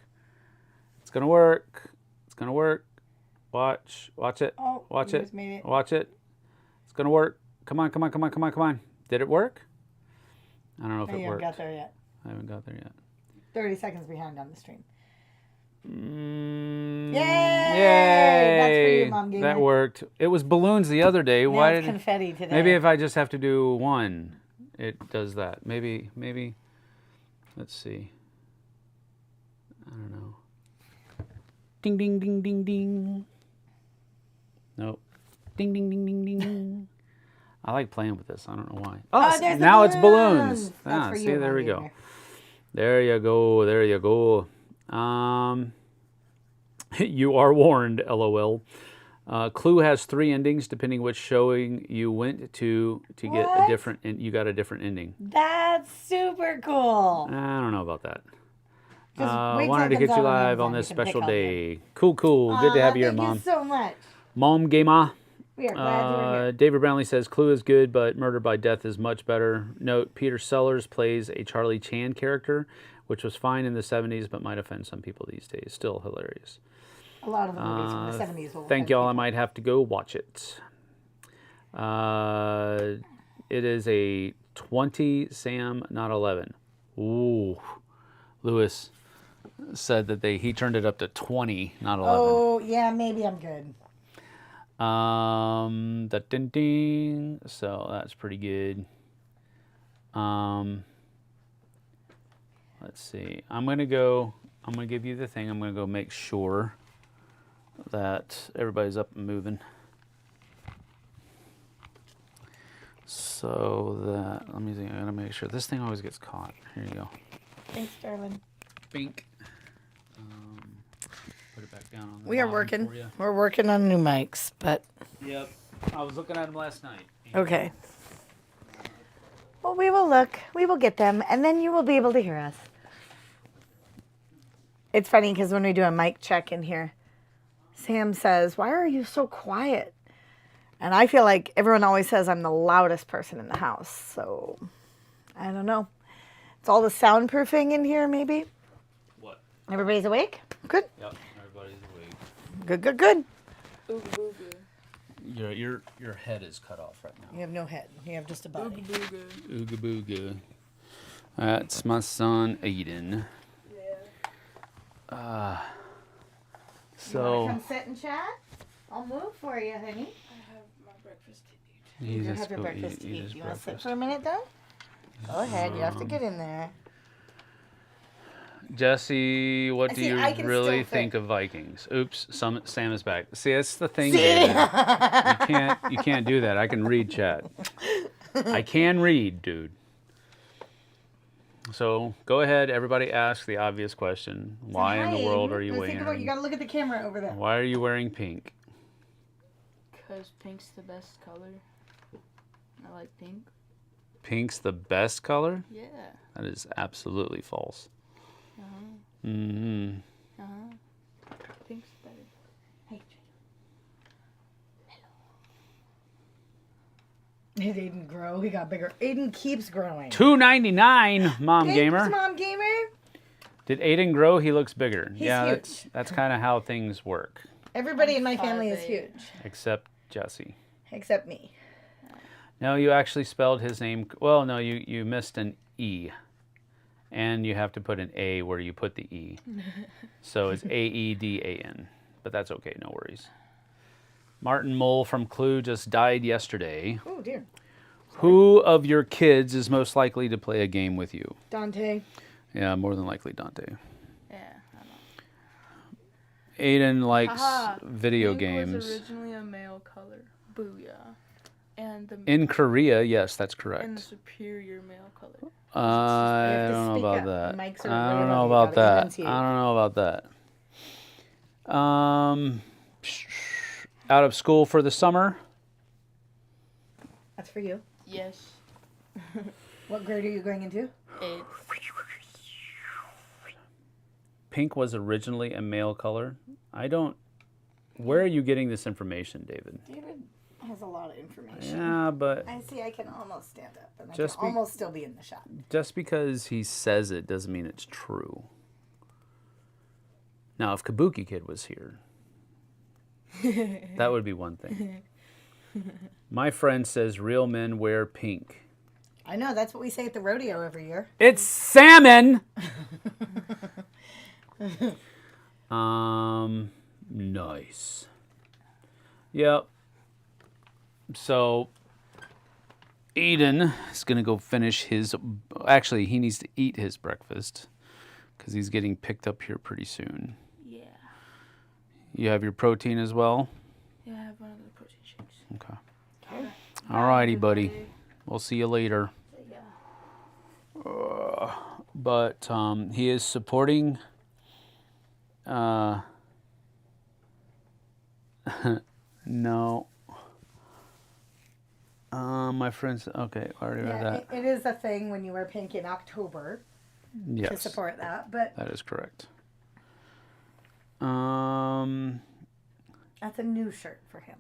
It's gonna work. It's gonna work. Watch it. Oh, Watch you it. just made it. Watch it. It's gonna work. Come on. Did it work? I don't know if Oh, it you haven't worked. got there yet. I haven't got there yet. 30 seconds behind on the stream. Yay! That's for you, Mom Gamer. That worked. It was balloons the other day. Now Why it's did confetti today. maybe if I just have to do one, it does that. Maybe. Let's see. I don't know. Ding ding ding ding ding. Nope. Ding ding ding ding ding. I like playing with this. I don't know why. Oh, there's the now it's balloons. That's Ah, for see, you, there Mom we go. Gamer. There you go. You are warned, LOL. Clue has 3 endings, depending which showing you went to get a What? different. You got a different ending. That's super cool. I don't know about that. Just wait till Wanted it to comes get you out live on Amazon. this You can pick special all the- day. Cool. Good to have you here, Mom. Thank you so much. Mom Gamer. We are glad you were here. David Brownlee says Clue is good, but Murder by Death is much better. Note: Peter Sellers plays a Charlie Chan character, which was fine in the 70s, but might offend some people these days. Still hilarious. A lot of the movies from the 70s will Thank offend y'all. I people. might have to go watch it. It is a 20, Sam, not 11. Ooh. Lewis said that he turned it up to 20, not 11. Oh, yeah, maybe I'm good. Ding ding. So that's pretty good. Let's see. I'm gonna give you the thing. I'm gonna go make sure that everybody's up and moving. So that, let me see, I gotta make sure. This thing always gets caught. Here you go. Thanks, darling. Bink. Put it back down on the We are bottom working. for you. We're working on new mics, but Yep. I was looking at them last night. okay. Well, we will look. We will get them, and then you will be able to hear us. It's funny because when we do a mic check in here, Sam says, "Why are you so quiet?" And I feel like everyone always says I'm the loudest person in the house. So I don't know. It's all the soundproofing in here, maybe. What? Everybody's awake? Good. Yep. Everybody's awake. Good. Your head is cut off right now. You have no head. You have just a body. Ooga booga. That's my son Aiden. You So wanna come sit and chat? I'll move for you, honey. I have my breakfast to eat. you You just have your go breakfast to eat eat. his You want to sit breakfast. for a minute, though? Go ahead. You have to get in there. Jesse, what do See, you I can really still fit. think of Vikings? Oops, Sam is back. See, that's the thing. David. You can't do that. I can read chat. I can read, dude. So go ahead, everybody ask the obvious question. Why in the world are you Think about, you wearing... gotta look at the camera over there. Why are you wearing pink? Because pink's the best color. I like pink. Pink's the best color? Yeah. That is absolutely false. Uh-huh. Mm-hmm. Uh-huh. Pink's better. Hey. Did Aiden grow? He got bigger. Aiden keeps growing. $2.99, Mom Thanks, Gamer. Mom Gamer. Did Aiden grow? He looks bigger. He's yeah, huge. that's kind of how things work. Everybody in my 5'8". family is huge. Except Jessie. Except me. No, you actually spelled his name. Well, no, you missed an E. And you have to put an A where you put the E. So it's Aedan. But that's okay, no worries. Martin Mole from Clue just died yesterday. Oh, dear. Who of your kids is most likely to play a game with you? Dante. Yeah, more than likely Dante. Yeah, I know. Aiden likes Haha, video pink was games. originally a male color. Booyah. And the In Korea, yes, that's correct. and the superior male color. I to don't know speak about up. that. The mics are I way don't know above you. about Gotta that. enunciate. I don't know about that. Out of school for the summer. That's for you. Yes. What grade are you going into? 8. Pink was originally a male color. I don't. Where are you getting this information, David? David has a lot of information. Yeah, but I see. I can almost stand up, and I Just can almost still be in the shot. just because he says it doesn't mean it's true. Now, if Kabuki Kid was here, that would be one thing. My friend says real men wear pink. I know. That's what we say at the rodeo every year. It's salmon. Nice. Yep. So Eden is gonna go finish his. Actually, he needs to eat his breakfast because he's getting picked up here pretty soon. Yeah. You have your protein as well. Yeah, I have one of the protein shakes. Okay. Okay. All righty, buddy. We'll see you later. Yeah. But he is supporting. No. My friends. Okay, I already read Yeah, that. it is a thing when you wear pink in October to Yes, support that, but that is correct. that's a new shirt for him.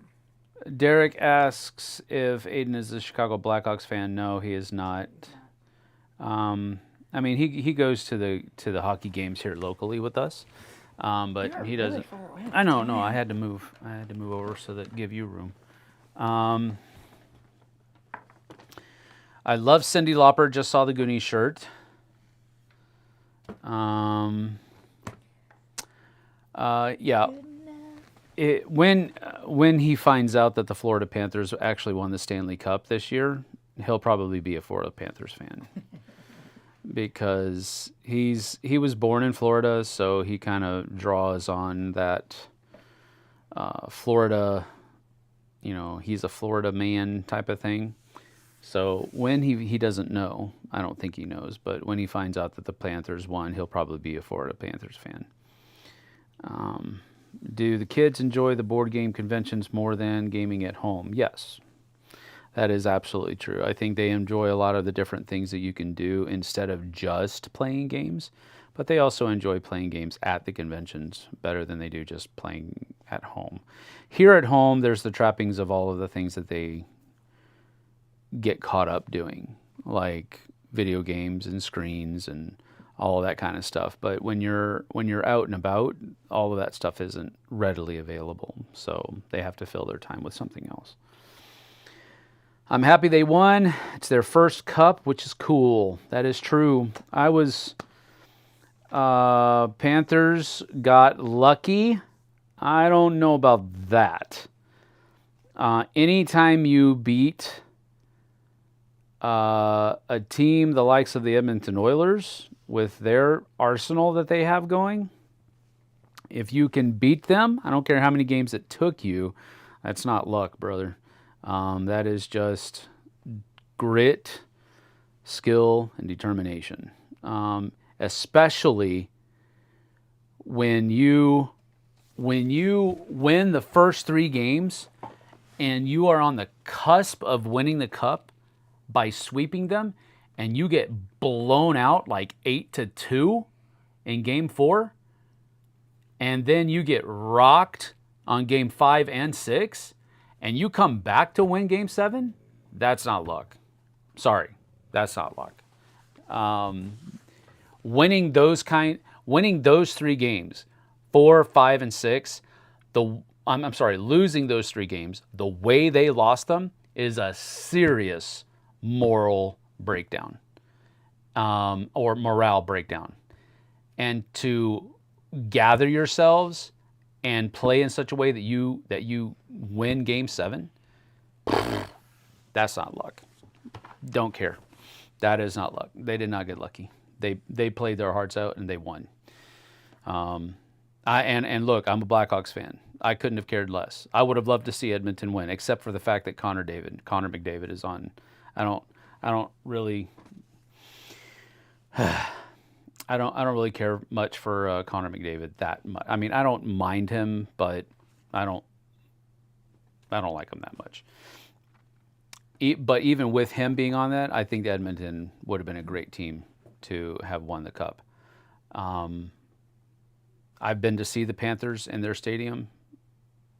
Derek asks if Aiden is a Chicago Blackhawks fan. No, he is not. I mean, he goes to the hockey games here locally with us, but You're he really doesn't. far away. I know. No, I had to move. I had to move over so that give you room. I love Cyndi Lauper. Just saw the Goonies shirt. Yeah. When he finds out that the Florida Panthers actually won the Stanley Cup this year, he'll probably be a Florida Panthers fan. Because he was born in Florida, so he kind of draws on that Florida, he's a Florida man type of thing. So when he doesn't know, I don't think he knows, but when he finds out that the Panthers won, he'll probably be a Florida Panthers fan. Do the kids enjoy the board game conventions more than gaming at home? Yes. That is absolutely true. I think they enjoy a lot of the different things that you can do instead of just playing games, but they also enjoy playing games at the conventions better than they do just playing at home. Here at home, there's the trappings of all of the things that they get caught up doing, like video games and screens and all of that kind of stuff. But when you're out and about, all of that stuff isn't readily available, so they have to fill their time with something else. I'm happy they won. It's their first cup, which is cool. That is true. I was... Panthers got lucky. I don't know about that. Anytime you beat a team the likes of the Edmonton Oilers with their arsenal that they have going, if you can beat them, I don't care how many games it took you, that's not luck, brother. That is just grit, skill, and determination. especially when you win the first 3 games and you are on the cusp of winning the cup by sweeping them, and you get blown out like 8-2 in game 4, and then you get rocked on game 5 and 6, and you come back to win game 7, that's not luck. Sorry, that's not luck. Winning those 3 games, 4, 5, and 6, losing those 3 games, the way they lost them is a serious moral breakdown, or morale breakdown. And to gather yourselves and play in such a way that you win game 7, that's not luck. Don't care. That is not luck. They did not get lucky. They played their hearts out and they won. And look, I'm a Blackhawks fan. I couldn't have cared less. I would have loved to see Edmonton win, except for the fact that Connor McDavid is on. I don't really care much for Connor McDavid that much. I mean, I don't mind him, but I don't like him that much. But even with him being on that, I think Edmonton would have been a great team to have won the cup. I've been to see the Panthers in their stadium.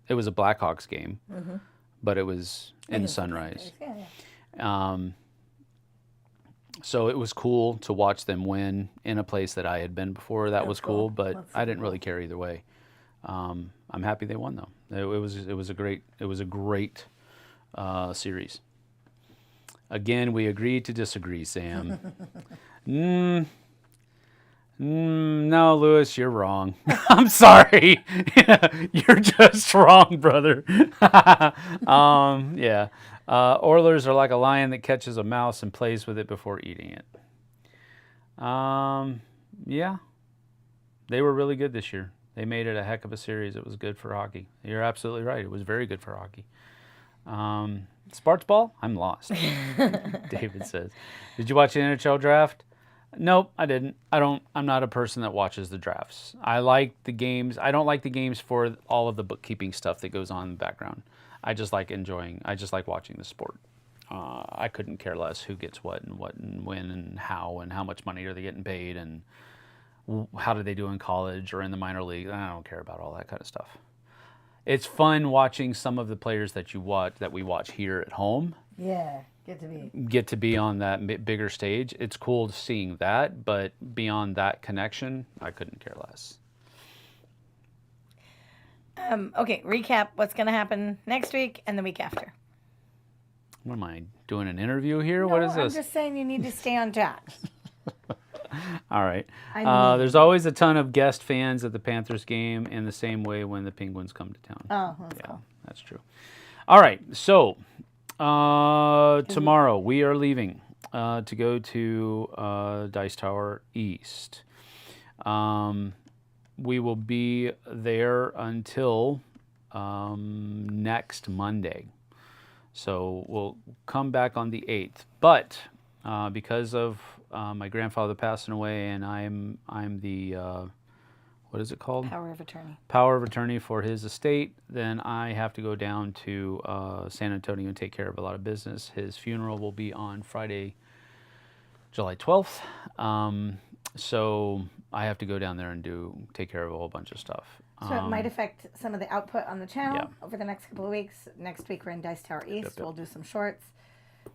It was a Blackhawks game, but it was in Sunrise. So it was cool to watch them win in a place that I had been before. That was cool, but I didn't really care either way. I'm happy they won though. It was a great series. Again, we agreed to disagree, Sam. No, Lewis, you're wrong. I'm sorry. You're just wrong, brother. Yeah. Oilers are like a lion that catches a mouse and plays with it before eating it. Yeah. They were really good this year. They made it a heck of a series. It was good for hockey. You're absolutely right. It was very good for hockey. Sparks ball? I'm lost. David says. Did you watch the NHL draft? Nope, I didn't. I'm not a person that watches the drafts. I like the games. I don't like the games for all of the bookkeeping stuff that goes on in the background. I just like watching the sport. I couldn't care less who gets what and when and how much money are they getting paid and how do they do in college or in the minor league. I don't care about all that kind of stuff. It's fun watching some of the players that we watch here at home. Yeah, get to be on that bigger stage. It's cool seeing that, but beyond that connection, I couldn't care less. Okay, recap what's going to happen next week and the week after. What am I doing, an interview here? No, what is this? I'm just saying you need to stay on track. All right. There's always a ton of guest fans at the Panthers game in the same way when the Penguins come to town. Oh, that's cool. That's true. All right. So tomorrow we are leaving to go to Dice Tower East. We will be there until next Monday. So we'll come back on the 8th. But because of my grandfather passing away, and I'm the what is it called? Power of attorney. Power of attorney for his estate. Then I have to go down to San Antonio and take care of a lot of business. His funeral will be on Friday, July 12th. So I have to go down there and take care of a whole bunch of stuff. So it might affect some of the output on the channel Yeah. over the next couple of weeks. Next week we're in Dice Tower East. We'll do some shorts.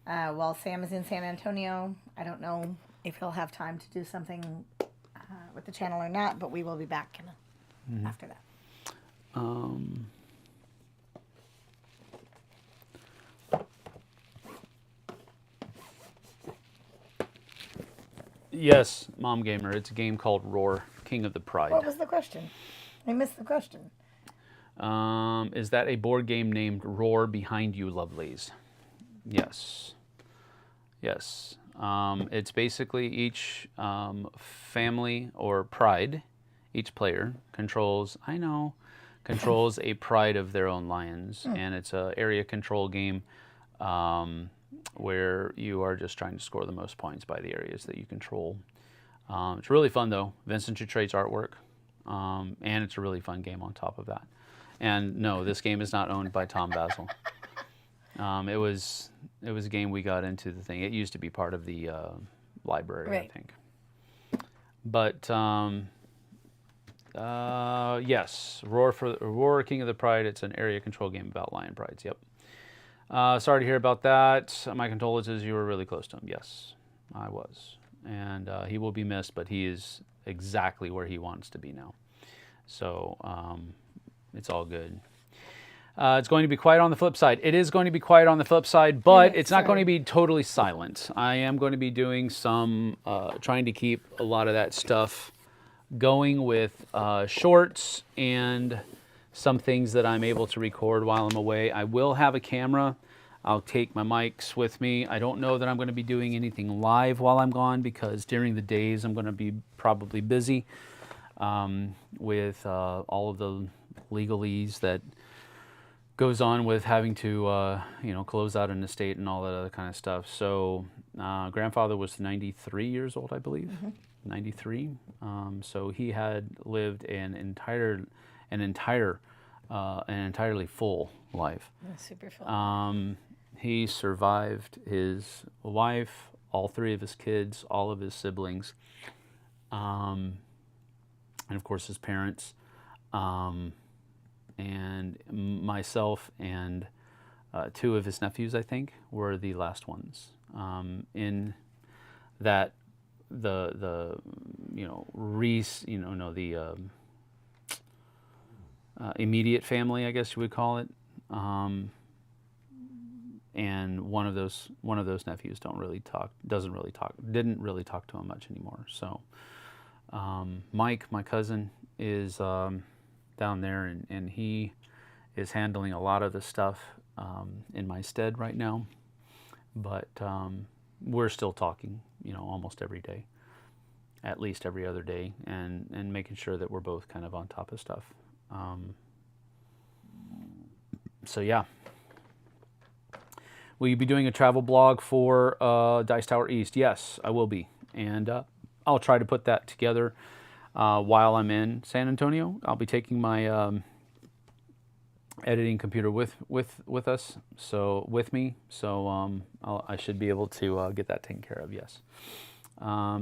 While Sam is in San Antonio, I don't know if he'll have time to do something with the channel or not, but we will be back after that. Yes, Mom Gamer. It's a game called Roar, King of the Pride. What was the question? I missed the question. Is that a board game named Roar behind you, lovelies? Yes. Yes. It's basically each family or pride, each player controls a pride of their own lions. And it's an area control game where you are just trying to score the most points by the areas that you control. It's really fun though. Vincent Trade's artwork, and it's a really fun game on top of that. And no, this game is not owned by Tom Basil. It was a game we got into the thing. It used to be part of the library, Right. I think. But yes, Roar King of the Pride. It's an area control game about lion prides. Yep. Sorry to hear about that. My condolences. You were really close to him. Yes, I was, and he will be missed. But he is exactly where he wants to be now. So it's all good. It's going to be quiet on the flip side. It is going to be quiet on the flip side, but it's not going to be totally silent. I am going to be doing some, trying to keep a lot of that stuff going with shorts and some things that I'm able to record while I'm away. I will have a camera. I'll take my mics with me. I don't know that I'm going to be doing anything live while I'm gone because during the days I'm going to be probably busy with all of the legalese that goes on with having to, close out an estate and all that other kind of stuff. So grandfather was 93 years old, I believe, 93. So he had lived an entirely full life. That's super fun. He survived his wife, all three of his kids, all of his siblings, and of course his parents. And myself and two of his nephews, I think, were the last ones. In that, the immediate family, I guess you would call it. And one of those nephews didn't really talk to him much anymore. So Mike, my cousin, is down there, and he is handling a lot of the stuff in my stead right now. But we're still talking, almost every day, at least every other day, and making sure that we're both kind of on top of stuff. So yeah. Will you be doing a travel blog for Dice Tower East? Yes, I will be, and I'll try to put that together while I'm in San Antonio. I'll be taking my editing computer with me, so I should be able to get that taken care of. Yes.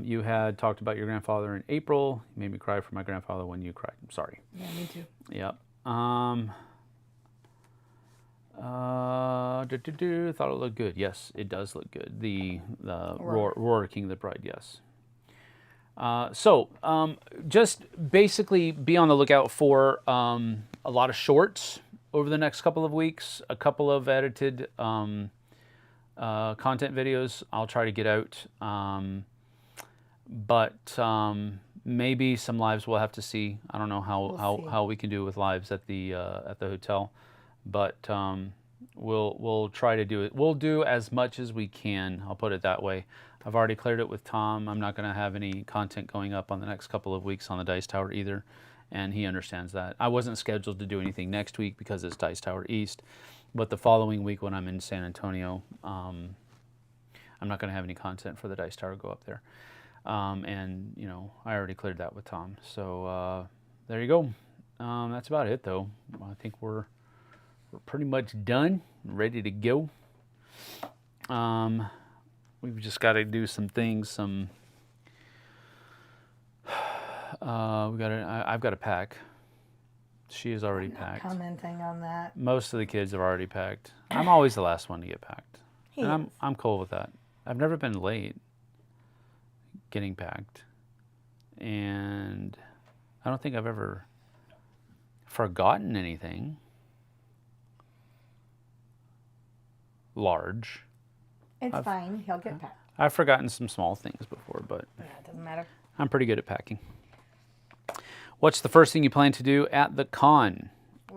You had talked about your grandfather in April. You made me cry for my grandfather when you cried. I'm sorry. Yeah, me too. Yep. Thought it looked good. Yes, it does look good. The Roar King of the Pride. Yes. So just basically be on the lookout for a lot of shorts over the next couple of weeks. A couple of edited content videos I'll try to get out. But maybe some lives we'll have to see. I don't know how we can do with lives at the hotel. But we'll try to do it. We'll do as much as we can. I'll put it that way. I've already cleared it with Tom. I'm not going to have any content going up on the next couple of weeks on the Dice Tower either, and he understands that. I wasn't scheduled to do anything next week because it's Dice Tower East, but the following week when I'm in San Antonio, I'm not going to have any content for the Dice Tower go up there. And I already cleared that with Tom. So there you go. That's about it, though. I think we're pretty much done, ready to go. We've just got to do some things. I've got to pack. She is already packed. Commenting on that. Most of the kids are already packed. I'm always the last one to get packed, and I'm cool with that. I've never been late getting packed, and I don't think I've ever forgotten anything large. It's fine. He'll get packed. I've forgotten some small things before, but Yeah, it doesn't matter. I'm pretty good at packing. What's the first thing you plan to do at the con? We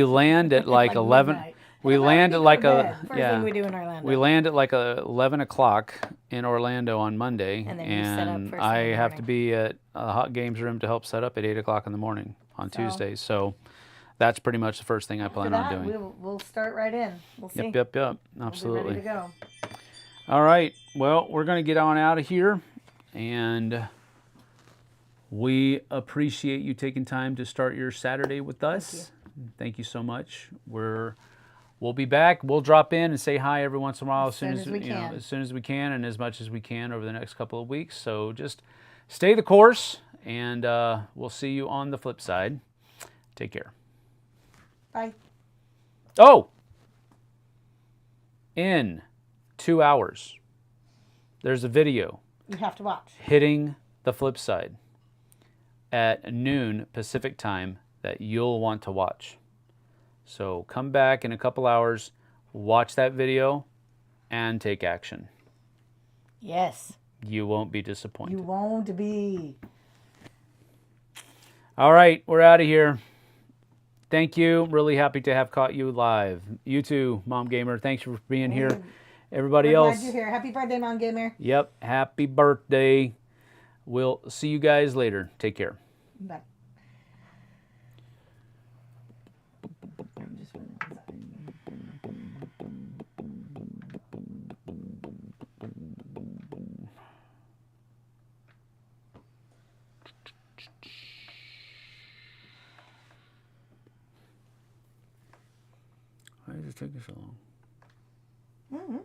land at like 11. midnight. We land at like First thing we do in Orlando. We land at like 11 o'clock in Orlando on Monday, And then you set up first thing I in the have to morning. be at a hot games room to help set up at 8 o'clock in the morning on Tuesdays. So that's pretty much the first thing I plan on doing. We'll start right in. We'll see. Yep. Absolutely. We'll be ready to go. All right. Well, we're going to get on out of here, and we appreciate you taking time to start your Saturday with us. Thank you so much. We'll be back. We'll drop in and say hi every once in a while as soon as we can. As soon as we can and as much as we can over the next couple of weeks. So just stay the course, and we'll see you on the flip side. Take care. Bye. Oh! In 2 hours, there's a video. You have to watch. Hitting the flip side at noon Pacific time that you'll want to watch. So come back in a couple hours, watch that video, and take action. Yes. You won't be disappointed. You won't be. All right, we're out of here. Thank you. Really happy to have caught you live. You too, Mom Gamer. Thanks for being here. Everybody else. Glad you're here. Happy birthday, Mom Gamer. Yep, happy birthday. We'll see you guys later. Take care. Bye. Why does it take you so long? Mm-hmm.